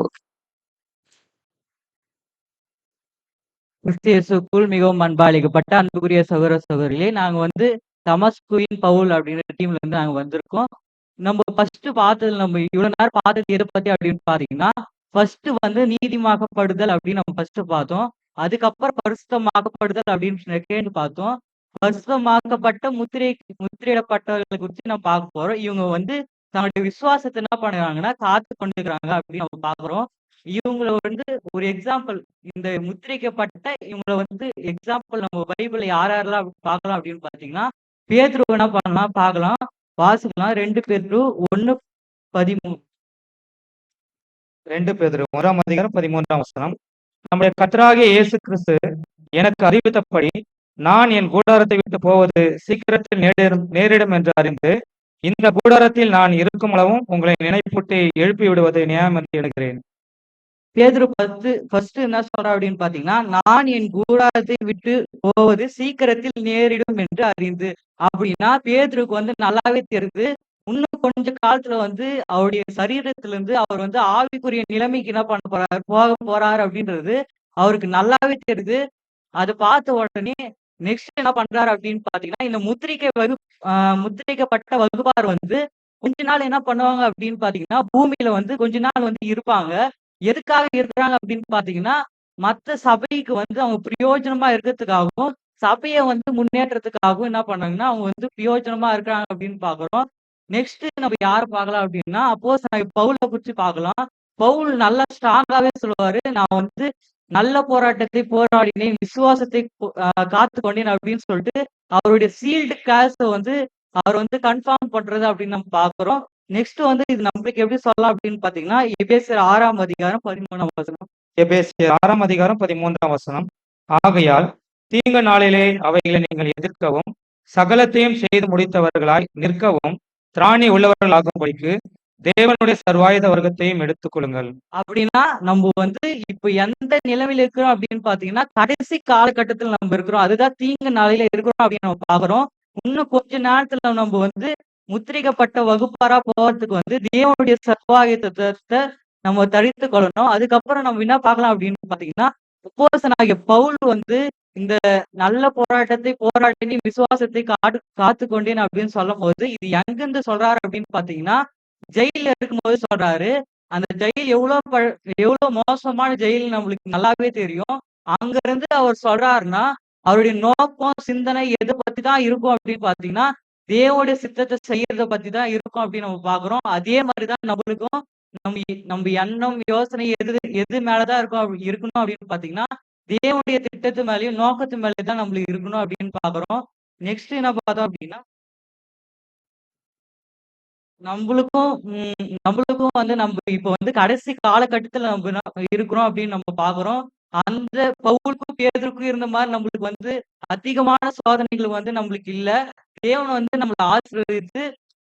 கிறிஸ்தியேசுக்குள் மிகவும் அன்பாளிக்கப்பட்ட அன்புக்குரிய சகோதர சகோதரிகளே, நாங்க வந்து தமஸ்குவின் பவுல் அப்படின்ற டீம்ல இருந்து நாங்க வந்திருக்கோம். நம்ம ஃபர்ஸ்ட் பார்த்தது, நம்ம இவ்வளவு நேரம் பார்த்தது எதை பத்தி அப்படின்னு பாத்தீங்கன்னா, ஃபர்ஸ்ட் வந்து நீதிமாக்கப்படுதல் அப்படின்னு நம்ம ஃபர்ஸ்ட் பார்த்தோம். அதுக்கப்புறம் பரிசுத்தமாக்கப்படுதல் அப்படின்னு செகண்ட் பார்த்தோம். பரிசுத்தமாக்கப்பட்ட முத்திரையிடப்பட்டவர்களை குறித்து நம்ம பார்க்க போறோம். இவங்க வந்து தன்னுடைய விசுவாசத்தை என்ன பண்ணுறாங்கன்னா காத்து கொண்டுக்கிறாங்க அப்படின்னு நம்ம பாக்குறோம். இவங்களை வந்து ஒரு எக்ஸாம்பிள், இந்த முத்திரிக்கப்பட்ட இவங்களை வந்து எக்ஸாம்பிள் நம்ம பைபிள்ல யாரெல்லாம் பார்க்கலாம் அப்படின்னு பாத்தீங்கன்னா, பேதுரு என்ன பண்ணலாம் பார்க்கலாம், வாசிக்கலாம். 2 பேதுரு 1:13. 2 பேதுரு 1:13. நம்முடைய கர்த்தராகிய இயேசு கிறிஸ்து எனக்கு அறிவித்தபடி நான் என் கூடாரத்தை விட்டு போவது சீக்கிரத்தில் நேரிடும் என்று அறிந்து இந்த கூடாரத்தில் நான் இருக்கும் அளவும் உங்களை நினைப்பூட்டி எழுப்பி விடுவதை நியாயம் என்று எண்ணுகிறேன். பேதுரு ஃபர்ஸ்ட் என்ன சொல்றா அப்படின்னு பாத்தீங்கன்னா, நான் என் கூடாரத்தை விட்டு போவது சீக்கிரத்தில் நேரிடும் என்று அறிந்து. அப்படின்னா பேதுருக்கு வந்து நல்லாவே தெரியுது, இன்னும் கொஞ்ச காலத்துல வந்து அவருடைய சரீரத்துல இருந்து அவர் வந்து ஆவிக்குரிய நிலைமைக்கு என்ன பண்ண போறாரு, போக போறாரு அப்படின்றது அவருக்கு நல்லாவே தெரியுது. அதை பார்த்த உடனே நெக்ஸ்ட் என்ன பண்றாரு அப்படின்னு பாத்தீங்கன்னா, இந்த முத்திரிக்கப்பட்ட வகுப்பார் வந்து கொஞ்ச நாள் என்ன பண்ணுவாங்க அப்படின்னு பாத்தீங்கன்னா, பூமியில வந்து கொஞ்ச நாள் வந்து இருப்பாங்க. எதுக்காக இருக்கிறாங்க அப்படின்னு பாத்தீங்கன்னா, மத்த சபைக்கு வந்து அவங்க பிரயோஜனமா இருக்கிறதுக்காகவும் சபையை வந்து முன்னேற்றத்துக்காகவும் என்ன பண்ணாங்கன்னா அவங்க வந்து பிரயோஜனமா இருக்கிறாங்க அப்படின்னு பாக்குறோம். நெக்ஸ்ட் நம்ம யார பார்க்கலாம் அப்படின்னா, அப்போஸ்தலனாகிய பவுலை குறிச்சு பார்க்கலாம். பவுல் நல்லா ஸ்ட்ராங்காவே சொல்லுவாரு, நான் வந்து நல்ல போராட்டத்தை போராடினேன், விசுவாசத்தை காத்து கொண்டேன் அப்படின்னு சொல்லிட்டு அவருடைய சீல்டு கேஸை வந்து அவர் வந்து கன்ஃபார்ம் பண்றது அப்படின்னு நம்ம பாக்குறோம். நெக்ஸ்ட் வந்து இது நம்மளுக்கு எப்படி சொல்லலாம் அப்படின்னு பாத்தீங்கன்னா, எபேசியர் 6:13. எபேசியர் 6:13. ஆகையால் தீங்கு நாளிலே அவைகளை நீங்கள் எதிர்க்கவும் சகலத்தையும் செய்து முடித்தவர்களாய் நிற்கவும் திராணி உள்ளவர்களாகும்படிக்கு தேவனுடைய சர்வாயுத வர்க்கத்தையும் எடுத்துக் கொள்ளுங்கள். அப்படின்னா நம்ம வந்து இப்ப எந்த நிலைமையில இருக்கிறோம் அப்படின்னு பாத்தீங்கன்னா, கடைசி காலகட்டத்தில் நம்ம இருக்கிறோம். அதுதான் தீங்கு நாளில இருக்கிறோம் அப்படின்னு நம்ம பாக்குறோம். இன்னும் கொஞ்ச நேரத்துல நம்ம வந்து முத்திரிக்கப்பட்ட வகுப்பாரா போறதுக்கு வந்து தேவனுடைய சர்வாயுதத்தை நம்ம தரித்து கொள்ளணும். அதுக்கப்புறம் நம்ம என்ன பார்க்கலாம் அப்படின்னு பாத்தீங்கன்னா, அப்போஸ்தலனாகிய பவுல் வந்து இந்த நல்ல போராட்டத்தை போராடி விசுவாசத்தை காத்து கொண்டேன் அப்படின்னு சொல்லும் போது இது எங்கிருந்து சொல்றாரு அப்படின்னு பாத்தீங்கன்னா, ஜெயில இருக்கும்போது சொல்றாரு. அந்த ஜெயில் எவ்வளவு மோசமான ஜெயில் நம்மளுக்கு நல்லாவே தெரியும். அங்க இருந்து அவர் சொல்றாருன்னா அவருடைய நோக்கம் சிந்தனை எதை பத்தி தான் இருக்கும் அப்படின்னு பாத்தீங்கன்னா, தேவனுடைய சித்தத்தை செய்யறத பத்தி தான் இருக்கும் அப்படின்னு நம்ம பாக்குறோம். அதே மாதிரிதான் நம்மளுக்கும் நம்ம எண்ணம் யோசனை எது மேலதான் இருக்கணும் அப்படின்னு பாத்தீங்கன்னா, தேவனுடைய திட்டத்து மேலயும் நோக்கத்து மேலதான் நம்மளுக்கு இருக்கணும் அப்படின்னு பாக்குறோம். நெக்ஸ்ட் என்ன பார்த்தோம் அப்படின்னா, நம்மளுக்கும் வந்து நம்ம இப்ப வந்து கடைசி காலகட்டத்துல நம்ம இருக்கிறோம் அப்படின்னு நம்ம பாக்குறோம். அந்த பவுலுக்கும் பேதுருக்கும் இருந்த மாதிரி நம்மளுக்கு வந்து அதிகமான சோதனைகள் வந்து நம்மளுக்கு இல்ல. தேவன் வந்து நம்மளை ஆசீர்வதித்து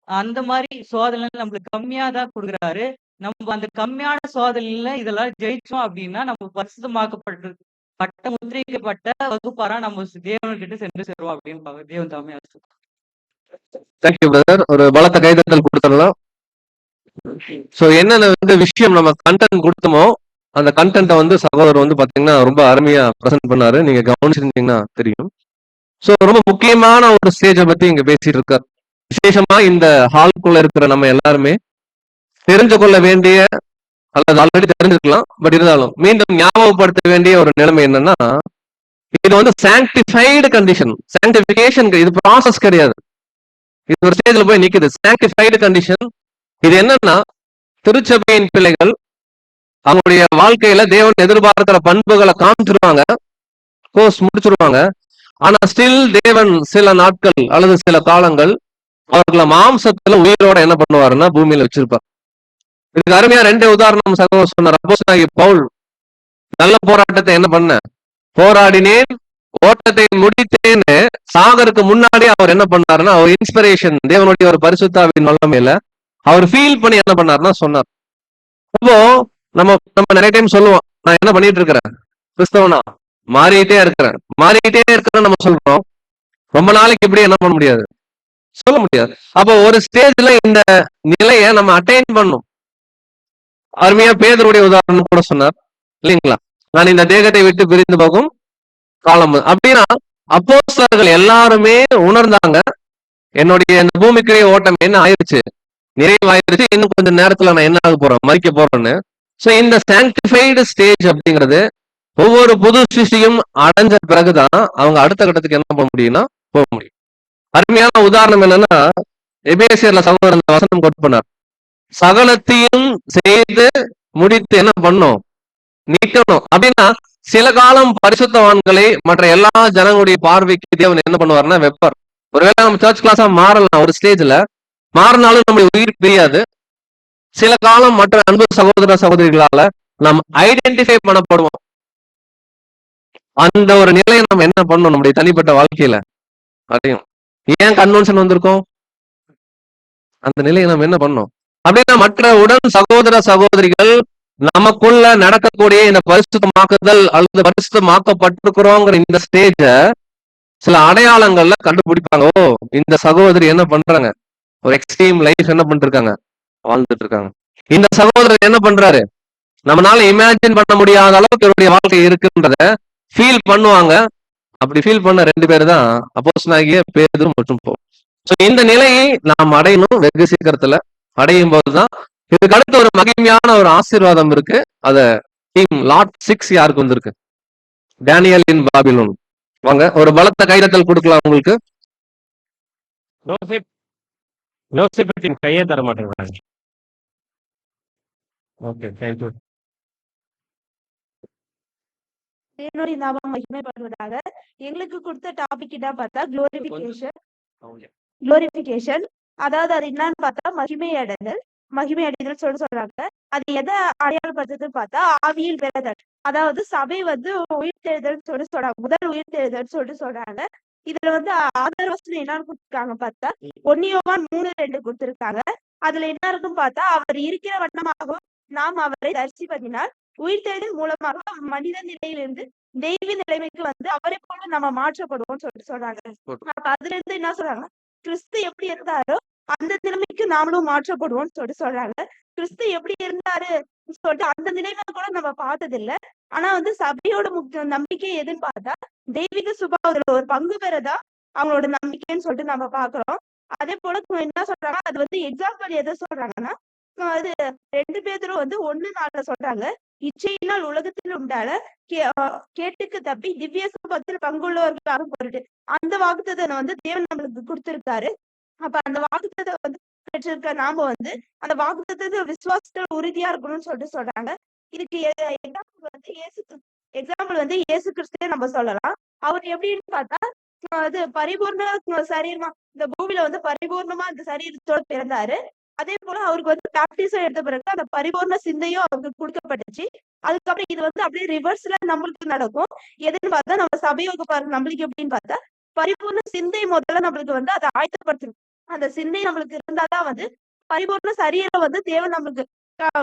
அந்த மாதிரி சோதனை நம்மளுக்கு கம்மியா தான் கொடுக்குறாரு. நம்ம அந்த கம்மியான சோதனையில இதெல்லாம் ஜெயிச்சோம் அப்படின்னா நம்ம பரிசுத்தமாக்கப்பட்ட முத்திரிக்கப்பட்ட வகுப்பாரா நம்ம தேவன்கிட்ட சென்று சேருவோம் அப்படின்னு தேவன் தாமே தேங்க்யூ பிரதர். ஒரு பலத்த கைதட்டல் கொடுத்துடலாம். ஸோ என்னென்ன விஷயம் நம்ம கண்டென்ட் கொடுத்தோமோ அந்த கண்டென்ட்டை சகோதரர் பாத்தீங்கன்னா ரொம்ப அருமையா ப்ரெசென்ட் பண்ணாரு. நீங்க கவனிச்சிருந்தீங்கன்னா தெரியும். ஸோ ரொம்ப முக்கியமான ஒரு ஸ்டேஜை பத்தி இங்க பேசிட்டு இருக்கார். விசேஷமா இந்த ஹால்குள்ள இருக்கிற நம்ம எல்லாருமே தெரிஞ்சு கொள்ள வேண்டிய அல்லது ஆல்ரெடி தெரிஞ்சிருக்கலாம், பட் இருந்தாலும் மீண்டும் ஞாபகப்படுத்த வேண்டிய ஒரு நிலைமை என்னன்னா, இது சாங்டிஃபைடு கண்டிஷன். சாங்டிபிகேஷன் இது ப்ராசஸ் கிடையாது. இது ஒரு ஸ்டேஜ்ல போய் நிக்குது. Sanctified condition. இது என்னன்னா, திருச்சபையின் பிள்ளைகள் அவங்களுடைய வாழ்க்கையில தேவன் எதிர்பார்க்கிற பண்புகளை காமிச்சிருவாங்க, கோர்ஸ் முடிச்சிருவாங்க. ஆனா ஸ்டில் தேவன் சில நாட்கள் அல்லது சில காலங்கள் அவர்களை மாம்சத்துல உயிரோட என்ன பண்ணுவாருன்னா பூமியில வச்சிருப்பார். இதுக்கு அருமையா 2 உதாரணம் சகோதரர் சொன்னார். அப்போஸ்தலனாகிய பவுல் நல்ல போராட்டத்தை என்ன பண்ண போராடினேன், ஓட்டத்தை முடித்தேன்னு சாகருக்கு முன்னாடி அவர் என்ன பண்ணாருன்னா, அவர் இன்ஸ்பிரேஷன் தேவனுடைய ஒரு பரிசுத்தாவின் வல்லமையில அவர் ஃபீல் பண்ணி என்ன பண்ணாருன்னா சொன்னார். அப்போ நம்ம நம்ம நிறைய டைம் சொல்லுவோம், நான் என்ன பண்ணிட்டு இருக்கிறேன், கிறிஸ்தவனா மாறிட்டே இருக்கிறேன் நம்ம சொல்றோம். ரொம்ப நாளைக்கு இப்படி என்ன பண்ண முடியாது, சொல்ல முடியாது. அப்போ ஒரு ஸ்டேஜ்ல இந்த நிலையை நம்ம அட்டைன் பண்ணும். அருமையா பேதருடைய உதாரணம் கூட சொன்னார் இல்லைங்களா, நான் இந்த தேகத்தை விட்டு பிரிந்து போகும் காலம் அப்படின்னா அப்போஸ்தலர்கள் எல்லாருமே உணர்ந்தாங்க, என்னுடைய இந்த பூமிக்குரிய ஓட்டம் என்ன ஆயிடுச்சு, நிறைவாயிருச்சு, இன்னும் கொஞ்சம் நேரத்துல நான் என்ன ஆக போறேன், மறிக்க போறேன்னு. சோ இந்த சாங்டிஃபைடு ஸ்டேஜ் அப்படிங்கிறது ஒவ்வொரு புது சிருஷ்டியும் அடைஞ்ச பிறகுதான் அவங்க அடுத்த கட்டத்துக்கு என்ன பண்ண முடியும்னா போக முடியும். அருமையான உதாரணம் என்னன்னா, எபேசியர்ல சகோதரன் வசனம் கோட் பண்ணார், சகலத்தையும் செய்து முடித்து என்ன பண்ணும், நீக்கணும். அப்படின்னா சில காலம் பரிசுத்தவான்களை மற்ற எல்லா ஜனங்களுடைய பார்வைக்கு தேவன் என்ன பண்ணுவார்னா வைப்பார். ஒருவேளை நம்ம சர்ச் கிளாஸா மாறலாம், ஒரு ஸ்டேஜ்ல மாறினாலும் நம்முடைய உயிர் பிரியாது. சில காலம் மற்ற அன்பு சகோதர சகோதரிகளால நாம் ஐடென்டிஃபை பண்ணப்படுவோம். அந்த ஒரு நிலையை நம்ம என்ன பண்ணணும், நம்முடைய தனிப்பட்ட வாழ்க்கையில அதையும் ஏன் கன்வென்ஷன் வந்திருக்கோம், அந்த நிலையை நம்ம என்ன பண்ணோம் அப்படின்னா, மற்ற உடன் சகோதர சகோதரிகள் நமக்குள்ள நடக்கக்கூடிய இந்த பரிசுத்தமாக்குதல் அல்லது பரிசுத்தமாக்கப்பட்டிருக்கிறோங்கிற இந்த ஸ்டேஜ சில அடையாளங்கள்ல கண்டுபிடிப்பாங்க. ஓ, இந்த சகோதரி என்ன பண்றாங்க, ஒரு எக்ஸ்ட்ரீம் லைஃப் என்ன பண்ணிருக்காங்க, வாழ்ந்துட்டு இருக்காங்க. இந்த சகோதரர் என்ன பண்றாரு, நம்மளால இமேஜின் பண்ண முடியாத அளவுக்கு என்னுடைய வாழ்க்கை இருக்குன்றத ஃபீல் பண்ணுவாங்க. அப்படி ஃபீல் பண்ண 2 பேர் தான் அப்போஸ்தலனாகிய பேதுரு மற்றும் பவுல். சோ இந்த நிலையை நாம் அடையணும். வெகு சீக்கிரத்துல அடையும் போதுதான் இதுக்கு அடுத்து ஒரு மகிமையான ஒரு ஆசீர்வாதம் இருக்கு. அத டீம் லாட் 6 யாருக்கு வந்திருக்கு, டேனியல் இன் பாபிலோன். வாங்க ஒரு பலத்த கைதட்டல் கொடுக்கலாம் உங்களுக்கு. யோசிப்பத்தின் கையே தர மாட்டேங்கிறாங்க. Okay, thank you. தேவனுடைய நாமம் மகிமைப்படுவதாக. எங்களுக்கு கொடுத்த டாபிக் என்ன பார்த்தா குளோரிபிகேஷன். அதாவது அது என்னன்னு பார்த்தா மகிமை அடைதல் சொல்றாங்க. அது எதை அடையாளப்படுத்துதுன்னு பார்த்தா ஆவியில் பிறதல். அதாவது சபை உயிர்த்தெழுதல் சொல்றாங்க, முதல் உயிர்த்தெழுதல் சொல்றாங்க. இதுல ஆதார வசனம் என்னன்னு கொடுத்துருக்காங்க பார்த்தா 1 யோவான் 3:2 கொடுத்திருக்காங்க. அதுல என்ன இருக்குன்னு பார்த்தா, அவர் இருக்கிற வண்ணமாகவும் நாம் அவரை தரிசிப்பதினால் உயிர்த்தெழுதல் மூலமாக மனித நிலையிலிருந்து தெய்வ நிலைமைக்கு அவரை போல நம்ம மாற்றப்படுவோம் சொல்றாங்க. அப்ப அதுல இருந்து என்ன சொல்றாங்க, கிறிஸ்து எப்படி இருந்தாரோ அந்த நிலைமைக்கு நாமளும் மாற்றப்படுவோம் சொல்றாங்க. கிறிஸ்து எப்படி இருந்தாரு சொல்லிட்டு அந்த நிலைமை கூட நம்ம பார்த்தது இல்ல. ஆனா சபையோட முக்கிய நம்பிக்கை எதுன்னு பார்த்தா தெய்வீக சுபாவத்துல ஒரு பங்கு பெறதா அவங்களோட நம்பிக்கைன்னு சொல்லிட்டு நம்ம பாக்குறோம். அதே போல என்ன சொல்றாங்க, அது எக்ஸாம்பிள் எதை சொல்றாங்கன்னா, அது 2 பேரும் 1:4 சொல்றாங்க, இச்சையினால் உலகத்தில் உண்டால கேட்டுக்கு தப்பி திவ்ய சுபத்தில் பங்குள்ளவர்களாக பொருட்டு அந்த வாக்குத்தத்தை தேவன் நம்மளுக்கு கொடுத்திருக்காரு. அப்ப அந்த வாக்குத்தத்தை பெற்றிருக்க நாம அந்த வாக்குத்தத்தை விசுவாசத்துல உறுதியா இருக்கணும்னு சொல்லிட்டு சொல்றாங்க. இதுக்கு எக்ஸாம்பிள் இயேசு கிறிஸ்துவே நம்ம சொல்லலாம். அவர் எப்படின்னு பார்த்தா, அது பரிபூர்ண சரீரமா இந்த பூமியில பரிபூர்ணமா இந்த சரீரத்தோட பிறந்தாரு. அதே போல அவருக்கு பேப்டிசம் எடுத்த பிறகு அந்த பரிபூர்ண சிந்தையும் அவருக்கு கொடுக்கப்பட்டுச்சு. அதுக்கப்புறம் இது அப்படியே ரிவர்ஸ்ல நம்மளுக்கு நடக்கும். எதுன்னு பார்த்தா, நம்ம சபையோக பாருங்க, நம்மளுக்கு எப்படின்னு பார்த்தா பரிபூர்ண சிந்தை முதல்ல நம்மளுக்கு அதை ஆயத்தப்படுத்தணும். அந்த சிந்தை நம்மளுக்கு இருந்தாதான் பரிபூர்ண சரீரம் தேவன் நம்மளுக்கு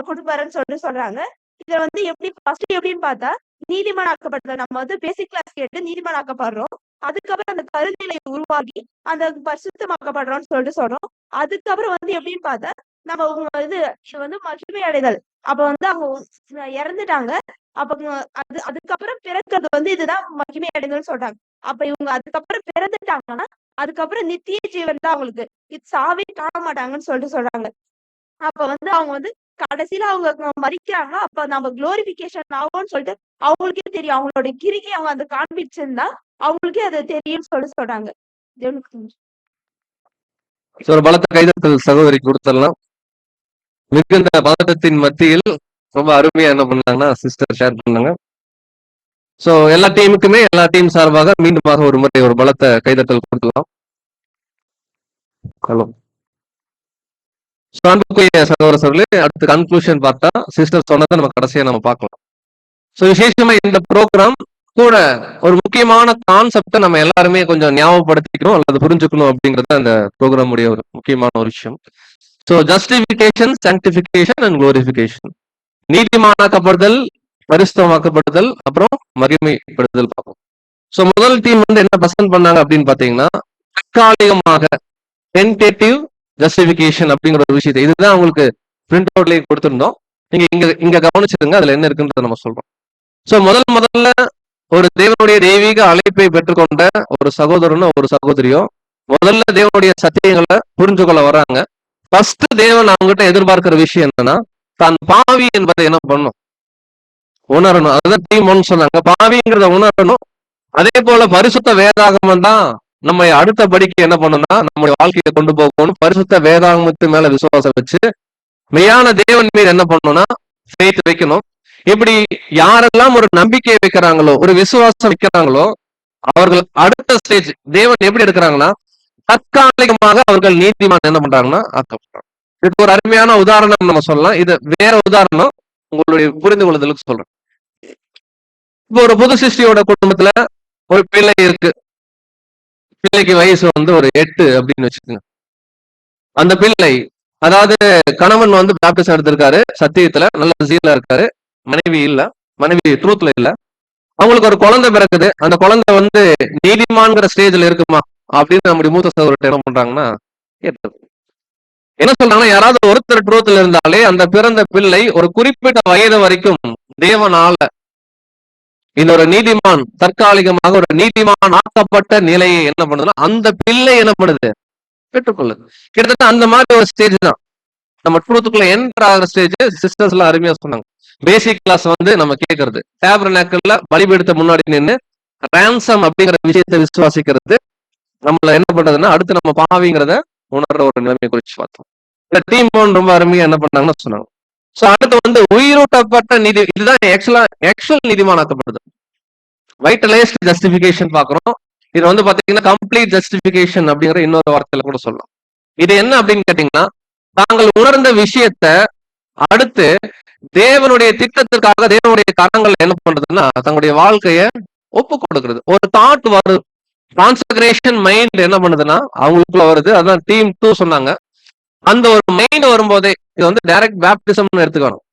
கொடுப்பாருன்னு சொல்லிட்டு சொல்றாங்க. இதுல எப்படி ஃபர்ஸ்ட் எப்படின்னு பார்த்தா, நீதிமானாக்கப்படுறது. நம்ம பேசிக் கிளாஸ் கேட்டு நீதிமானாக்கப்படுறோம். அதுக்கப்புறம் அந்த கருநிலை உருவாகி அந்த பரிசுத்தமாக்கப்படுறோம்னு சொல்லிட்டு சொல்றோம். அதுக்கப்புறம் எப்படின்னு பார்த்தா நம்ம இது வந்து மகிமை அடைதல். அப்ப வந்து அவங்க இறந்துட்டாங்க. அப்ப அதுக்கப்புறம் பிறக்கிறது வந்து இதுதான் மகிமை அடைதல் சொல்றாங்க. அப்ப இவங்க அதுக்கப்புறம் பிறந்துட்டாங்கன்னா அதுக்கப்புறம் நித்திய ஜீவன் தான் அவங்களுக்கு. இது சாவே காண மாட்டாங்கன்னு சொல்றாங்க. அப்ப வந்து அவங்க வந்து கடைசியில அவங்க மறிக்கிறாங்க. அப்ப நம்ம குளோரிபிகேஷன் ஆகும்னு சொல்லிட்டு அவங்களுக்கே தெரியும். அவங்களோட கிரிக்கை அவங்க அந்த காண்பிச்சிருந்தா அவங்களுக்கே அது தெரியும்னு சொல்றாங்க. ஒரு பலத்த கைதட்டல் சகோதரி கொடுத்துடலாம். மிகுந்த பதட்டத்தின் மத்தியில் ரொம்ப அருமையா என்ன பண்ணாங்கன்னா சிஸ்டர் ஷேர் பண்ணாங்க. சோ எல்லா டீமுக்குமே எல்லா டீம் சார்பாக மீண்டுமாக ஒரு முறை ஒரு பலத்த கைதட்டல் கொடுக்கலாம். ஹலோ. அன்புக்குரிய சகோதரர்களே, அடுத்து கன்க்ளூஷன் பார்த்தா சிஸ்டர் சொன்னதை நம்ம கடைசியா நம்ம பார்க்கலாம். ஸோ விசேஷமா இந்த ப்ரோக்ராம் கூட ஒரு முக்கியமான கான்செப்டை நம்ம எல்லாருமே கொஞ்சம் ஞாபகப்படுத்திக்கணும் அல்லது புரிஞ்சுக்கணும் அப்படிங்கிறது அந்த ப்ரோக்ராம் உடைய ஒரு முக்கியமான ஒரு விஷயம். So justification, sanctification and glorification. நீதிமானாக்கப்படுதல், பரிசுத்தமாக்கப்படுதல், அப்புறம் மகிமைப்படுதல் பார்ப்போம். ஸோ முதல் டீம் வந்து என்ன பிரசன்ட் பண்ணாங்க அப்படின்னு பாத்தீங்கன்னா, தற்காலிகமாக டென்டேட்டிவ் ஜஸ்டிஃபிகேஷன் அப்படிங்கிற ஒரு விஷயத்தை இதுதான் உங்களுக்கு பிரிண்ட் அவுட்லேயே கொடுத்துருந்தோம். நீங்க இங்க கவனிச்சிருங்க, அதுல என்ன இருக்குன்றத நம்ம சொல்றோம். ஸோ முதல்ல ஒரு தேவனுடைய தெய்வீக அழைப்பை பெற்றுக்கொண்ட ஒரு சகோதரனோ ஒரு சகோதரியோ முதல்ல தேவனுடைய சத்தியங்களை புரிஞ்சுக்கொள்ள வர்றாங்க. ஃபர்ஸ்ட் தேவன் அவங்ககிட்ட எதிர்பார்க்கிற விஷயம் என்னன்னா, தான் பாவி என்பதை என்ன பண்ணும், உணரணும். அதுதான் டீம் ஒன்னு சொன்னாங்க. பாவிங்கிறத உணரணும். அதே போல பரிசுத்த வேதாகமம் தான் நம்ம அடுத்த படிக்கு என்ன பண்ணணும்னா நம்முடைய வாழ்க்கையை கொண்டு போகணும். பரிசுத்த வேதாகமத்து மேல விசுவாசம் வச்சு மெய்யான தேவன் மீது என்ன பண்ணணும்னா ஃபெய்த் வைக்கணும். இப்படி யாரெல்லாம் ஒரு நம்பிக்கை வைக்கிறாங்களோ, ஒரு விசுவாசம் வைக்கிறாங்களோ, அவர்கள் அடுத்த ஸ்டேஜ் தேவன் எப்படி எடுக்கிறாங்கன்னா, தற்காலிகமாக அவர்கள் நீதிமான் என்ன பண்றாங்கன்னா ஆக்கப்படுறாங்க. இதுக்கு ஒரு அருமையான உதாரணம் நம்ம சொல்லலாம். இது வேற உதாரணம் உங்களுடைய புரிந்து கொள்ளுதலுக்கு சொல்றேன். இப்போ ஒரு புது சிருஷ்டியோட குடும்பத்துல ஒரு பிள்ளை இருக்கு. பிள்ளைக்கு வயசு வந்து ஒரு 8 அப்படின்னு வச்சுக்கோங்க. அந்த பிள்ளை, அதாவது கணவன் வந்து பேப்டிசம் எடுத்திருக்காரு, சத்தியத்துல நல்ல சீலா இருக்காரு, மனைவி இல்ல, மனைவி ட்ரூத்ல இல்ல. அவங்களுக்கு ஒரு குழந்தை பிறக்குது. அந்த குழந்தை வந்து நீதிமான்கிற ஸ்டேஜ்ல இருக்குமா அப்படின்னு நம்முடைய மூத்த சகோதரர் என்ன பண்றாங்கன்னா என்ன சொல்றாங்கன்னா, யாராவது ஒருத்தர் ட்ரூத்ல இருந்தாலே அந்த பிறந்த பிள்ளை ஒரு குறிப்பிட்ட வயது வரைக்கும் தேவனால இந்த ஒரு நீதிமான் தற்காலிகமாக ஒரு நீதிமான் ஆக்கப்பட்ட நிலையை என்ன பண்ணுதுன்னா அந்த பிள்ளை என்ன பண்ணுது பெற்றுக்கொள்ளுது. கிட்டத்தட்ட அந்த மாதிரி ஒரு ஸ்டேஜ் தான் நம்ம ட்ரூத்துக்குள்ள என்டர் ஆகிற ஸ்டேஜ். சிஸ்டர்ஸ் எல்லாம் அருமையா சொன்னாங்க. பேசிக் கிளாஸ் வந்து நம்ம கேட்கறது, டேபர்நாக்கிள்ல பலிபீடத்தை முன்னாடி நின்று ரான்சம் அப்படிங்கிற விஷயத்தை விசுவாசிக்கிறது நம்மள என்ன பண்றதுன்னா அடுத்து நம்ம பாவிங்கிறத உணர்ற ஒரு நிலைமையை குறிச்சு பார்த்தோம். இந்த டீம் ரொம்ப அருமையா என்ன பண்ணாங்கன்னு சொன்னாங்க. சோ அடுத்து வந்து உயிரூட்டப்பட்ட நீதி, இதுதான் ஆக்சுவல் நீதிமானாக்கப்படுது. வைட்டலைஸ்ட் ஜஸ்டிபிகேஷன் பாக்குறோம். இது வந்து பாத்தீங்கன்னா கம்ப்ளீட் ஜஸ்டிபிகேஷன் அப்படிங்கிற இன்னொரு வார்த்தையில கூட சொல்லலாம். இது என்ன அப்படின்னு கேட்டீங்கன்னா, தாங்கள் உணர்ந்த விஷயத்த அடுத்து தேவனுடைய திட்டத்திற்காக தேவனுடைய கரங்கள் என்ன பண்றதுன்னா தங்களுடைய வாழ்க்கைய ஒப்பு கொடுக்கிறது. ஒரு தாட் வருது, கான்சக்ரேஷன் மைண்ட் என்ன பண்ணுதுன்னா அவங்களுக்குள்ள வருது. அதான் டீம் 2 சொன்னாங்க. அந்த ஒரு மைண்ட் வரும்போதே இது வந்து டைரக்ட் பேப்டிசம்னு எடுத்துக்கணும்.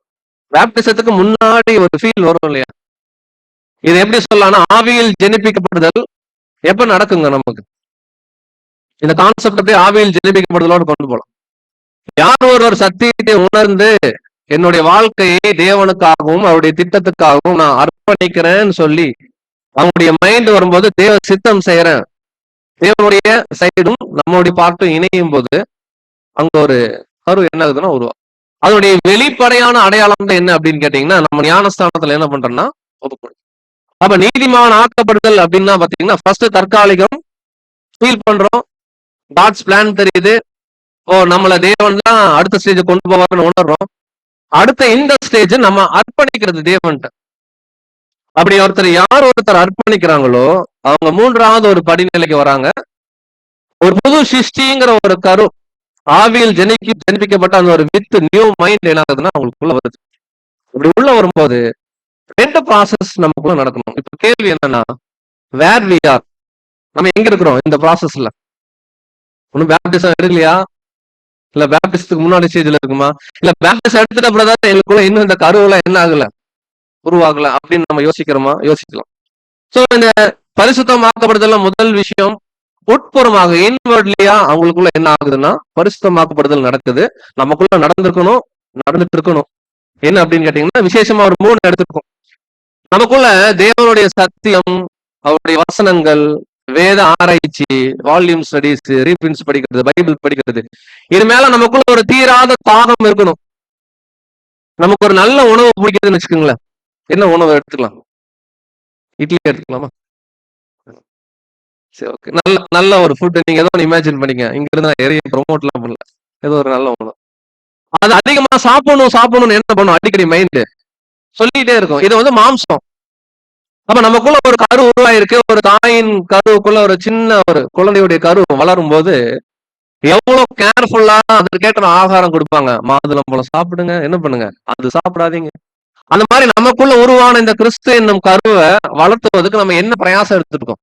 பேப்டிசத்துக்கு முன்னாடி ஒரு ஃபீல் வரும் இல்லையா? இது எப்படி சொல்லலாம்னா ஆவியில் ஜெனிப்பிக்கப்படுதல் எப்ப நடக்குங்க நமக்கு? இந்த கான்செப்ட் அப்படியே ஆவியில் ஜெனிப்பிக்கப்படுதலோடு கொண்டு போகலாம். யார் ஒரு சத்தியத்தை உணர்ந்து என்னுடைய வாழ்க்கையை தேவனுக்காகவும் அவருடைய திட்டத்துக்காகவும் நான் அர்ப்பணிக்கிறேன்னு சொல்லி அவங்களுடைய மைண்ட் வரும்போது தேவ சித்தம் செய்யறேன், தேவனுடைய சைடும் நம்மளுடைய பார்ட்டும் இணையும் போது அங்க ஒரு கரு என்ன ஆகுதுன்னா உருவா. அதனுடைய வெளிப்படையான அடையாளம் தான் என்ன அப்படின்னு கேட்டீங்கன்னா, நம்ம ஞானஸ்தானத்துல என்ன பண்றோம்னா ஒப்புக்கொடு. அப்ப நீதிமான் ஆக்கப்படுதல் அப்படின்னா பாத்தீங்கன்னா ஃபர்ஸ்ட் தற்காலிகம் ஃபீல் பண்றோம், காட்ஸ் பிளான் தெரியுது, ஓ நம்மள தேவன் தான் அடுத்த ஸ்டேஜ் கொண்டு போவார்னு உணர்றோம். அடுத்த இந்த ஸ்டேஜ் நம்ம அர்ப்பணிக்கிறது தேவன்ட்ட. அப்படி ஒருத்தர் அர்ப்பணிக்கிறாங்களோ அவங்க மூன்றாவது ஒரு படிநிலைக்கு வராங்க. ஒரு புது சிருஷ்டிங்கிற ஒரு கரு ஆவியில் ஜெனிப்பிக்கப்பட்ட அந்த ஒரு வித் நியூ மைண்ட் என்ன ஆகுதுன்னா அவங்களுக்குள்ள வருது. இப்படி உள்ள வரும்போது 2 ப்ராசஸ் நமக்குள்ள நடக்கணும். இப்ப கேள்வி என்னன்னா, வேர் வி ஆர், நம்ம எங்க இருக்கிறோம் இந்த ப்ராசஸ்ல? ஒன்னும் பேப்டிசம் எடுக்கலையா, இல்ல பேப்டிசத்துக்கு முன்னாடி ஸ்டேஜ்ல இருக்குமா, இல்ல பேப்டிசம் எடுத்துட்ட அப்புறம் எங்களுக்குள்ள இன்னும் இந்த கருவுல என்ன ஆகல, உருவாகல அப்படின்னு நம்ம யோசிக்கிறோமா? யோசிக்கலாம். சோ இந்த பரிசுத்தமாக்கப்படுதல் முதல் விஷயம் உட்புறமாக இன்வர்ட்லியா அவங்களுக்குள்ள என்ன ஆகுதுன்னா பரிசுத்தமாக்கப்படுதல் நடக்குது. நமக்குள்ள நடந்திருக்கணும், நடந்துட்டு இருக்கணும். என்ன அப்படின்னு கேட்டீங்கன்னா விசேஷமா ஒரு 3 எடுத்துருக்கோம். நமக்குள்ள தேவனுடைய சத்தியம், அவருடைய வசனங்கள், வேத ஆராய்ச்சி, வால்யூம் ஸ்டடிஸ், ரீபிரின்ஸ் படிக்கிறது, பைபிள் படிக்கிறது, இது மேல நமக்குள்ள ஒரு தீராத தாகம் இருக்கணும். நமக்கு ஒரு நல்ல உணவு பிடிக்குதுன்னு வச்சுக்கோங்களேன். என்ன உணவு எடுத்துக்கலாம்? இட்லி எடுத்துக்கலாமா? சரி, ஓகே. நல்ல நல்ல ஒரு ஃபுட் நீங்க ஏதோ இமேஜின் பண்ணிக்க. இங்க இருந்து நான் எரிய ப்ரொமோட்லாம் பண்ணல. ஏதோ ஒரு நல்ல உணவு. அது அதிகமா சாப்பிடணும்னு என்ன பண்ணும்? அடிக்கடி மைண்ட் சொல்லிட்டே இருக்கும். இது வந்து மாம்சம். அப்ப நமக்குள்ள ஒரு கரு உருவாயிருக்கு. ஒரு தாயின் கருவுக்குள்ள ஒரு சின்ன ஒரு குழந்தையுடைய கரு வளரும் போது எவ்வளவு கேர்ஃபுல்லா அதற்கேற்ற ஆகாரம் கொடுப்பாங்க. மாதுளம்பழம் சாப்பிடுங்க, என்ன பண்ணுங்க, அது சாப்பிடாதீங்க. அந்த மாதிரி நமக்குள்ள உருவான இந்த கிறிஸ்து என்னும் கருவை வளர்த்துவதற்கு நம்ம என்ன பிரயாசம் எடுத்துருக்கோம்?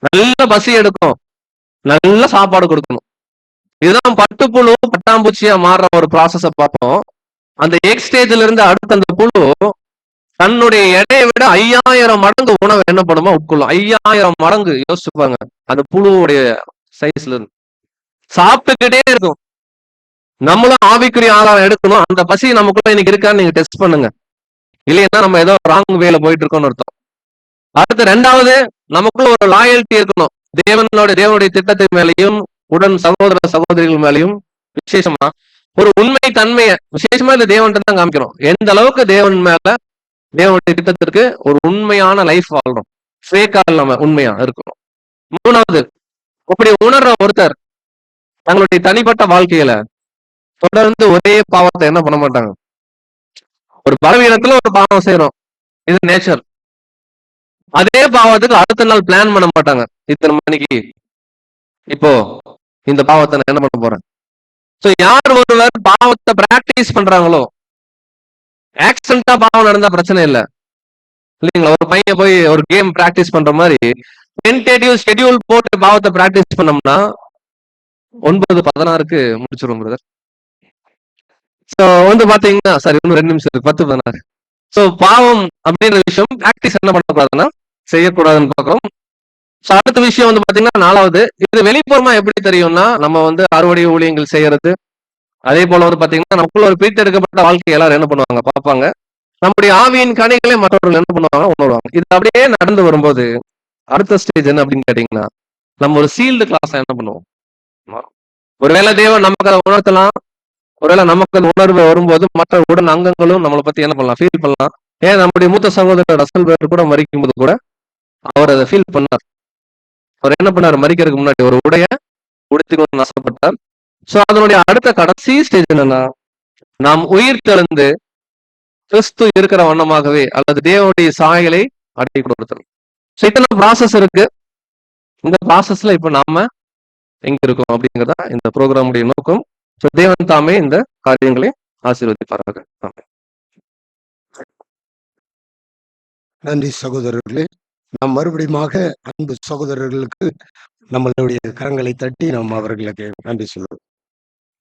நல்ல பசி எடுக்கும், நல்ல சாப்பாடு கொடுக்கணும். இதுதான் பட்டுப்புழு பட்டாம்பூச்சியா மாறுற ஒரு ப்ராசஸ பார்ப்போம். அந்த எக் ஸ்டேஜ்ல இருந்து அடுத்த அந்த புழு தன்னுடைய எடையை விட 5000 மடங்கு உணவு என்ன பண்ணுமா உட்கொள்ளும். 5000 மடங்கு யோசிச்சுப்பாங்க. அந்த புழுவுடைய சைஸ்ல இருந்து சாப்பிட்டுக்கிட்டே இருக்கும். நம்மளும் ஆவிக்குரிய ஆதாரம் எடுக்கணும். அந்த பசி நமக்குள்ள இன்னைக்கு இருக்கான்னு நீங்க டெஸ்ட் பண்ணுங்க. இல்லைன்னா நம்ம ஏதோ ராங் வேல போயிட்டு இருக்கோம்னு அர்த்தம். அடுத்து 2வது, நமக்குள்ள ஒரு லாயல்ட்டி இருக்கணும். தேவனுடைய திட்டத்தை மேலையும் உடன் சகோதர சகோதரிகள் மேலையும் விசேஷமா ஒரு உண்மை தன்மையை விசேஷமா இந்த தேவன்கிட்ட தான் காமிக்கணும். எந்த அளவுக்கு தேவன் மேல தேவனுடைய திட்டத்திற்கு ஒரு உண்மையான லைஃப் வாழ்றோம். ஃபேக்கா இல்லாம உண்மையா இருக்கணும். 3வது, அப்படி உணர்ற ஒருத்தர் தங்களுடைய தனிப்பட்ட வாழ்க்கையில தொடர்ந்து ஒரே பாவத்தை என்ன பண்ண மாட்டாங்க. ஒரு பலவீனத்துல ஒரு பாவம் செய்யறோம், இது நேச்சர். அதே பாவத்துக்கு அடுத்த நாள் பிளான் பண்ண மாட்டாங்க. இத்தனை மணிக்கு இப்போ இந்த பாவத்தை நான் என்ன பண்ண போறேன். சோ யார் ஒருவர் பாவத்தை பிராக்டிஸ் பண்றாங்களோ, ஆக்சிடென்டா பாவம் நடந்தா பிரச்சனை இல்லை இல்லைங்களா. ஒரு பையன் போய் ஒரு கேம் பிராக்டிஸ் பண்ற மாதிரி டென்டேட்டிவ் ஷெட்யூல் போட்டு பாவத்தை பிராக்டிஸ் பண்ணோம்னா 9:16 முடிச்சிரும் பிரதர். சோ வந்து பாத்தீங்கன்னா சரி, இன்னும் 2 நிமிஷம் இருக்கு, 10:16. சோ பாவம் அப்படின்ற விஷயம் பிராக்டிஸ் என்ன பண்ணக்கூடாதுன்னா செய்யக்கூடாதுன்னு பாக்குறோம். சோ அடுத்த விஷயம் வந்து பாத்தீங்கன்னா 4வது, இது வெளிப்புறமா எப்படி தெரியும்னா நம்ம வந்து அறுவடை ஊழியங்கள் செய்யறது. அதே போல வந்து பாத்தீங்கன்னா நமக்குள்ள ஒரு பிரித்தெடுக்கப்பட்ட வாழ்க்கை எல்லாரும் என்ன பண்ணுவாங்க பார்ப்பாங்க. நம்முடைய ஆவியின் கனிகளை மற்றவர்கள் என்ன பண்ணுவாங்க உணர்வாங்க. இது அப்படியே நடந்து வரும்போது அடுத்த ஸ்டேஜ் என்ன அப்படின்னு கேட்டீங்கன்னா நம்ம ஒரு சீல்டு கிளாஸ் என்ன பண்ணுவோம். ஒருவேளை தேவன் நமக்கு அதை உணர்த்தலாம். ஒருவேளை நமக்கு அந்த உணர்வு வரும்போது மற்ற உடன் அங்கங்களும் நம்மளை பத்தி என்ன பண்ணலாம், ஃபீல் பண்ணலாம். ஏன் நம்முடைய மூத்த சகோதரர் ரசல் பேர் கூட மறிக்கும் போது கூட அவர் அதை ஃபீல் பண்ணார். அவர் என்ன பண்ணார், மறிக்கிறதுக்கு முன்னாடி ஒரு உடைய உடுத்திக்கணும்னு ஆசைப்பட்டார். சோ அதனுடைய அடுத்த கடைசி ஸ்டேஜ் என்னன்னா நாம் உயிர் தெழுந்து கிறிஸ்து இருக்கிற வண்ணமாகவே அல்லது தேவனுடைய சாயலை அடை கொடுத்தல். சோ இத்தனை ப்ராசஸ் இருக்கு. இந்த ப்ராசஸ்ல இப்ப நாம எங்க இருக்கோம் அப்படிங்கிறதா இந்த ப்ரோக்ராமுடைய நோக்கம். சோ தேவன் தாமே இந்த காரியங்களை ஆசீர்வதிப்பாராக. நன்றி சகோதரர்களே. நாம் மறுபடியுமாக அன்பு சகோதரர்களுக்கு நம்மளுடைய கரங்களை தட்டி நாம் அவர்களுக்கு நன்றி சொல்லுவோம்.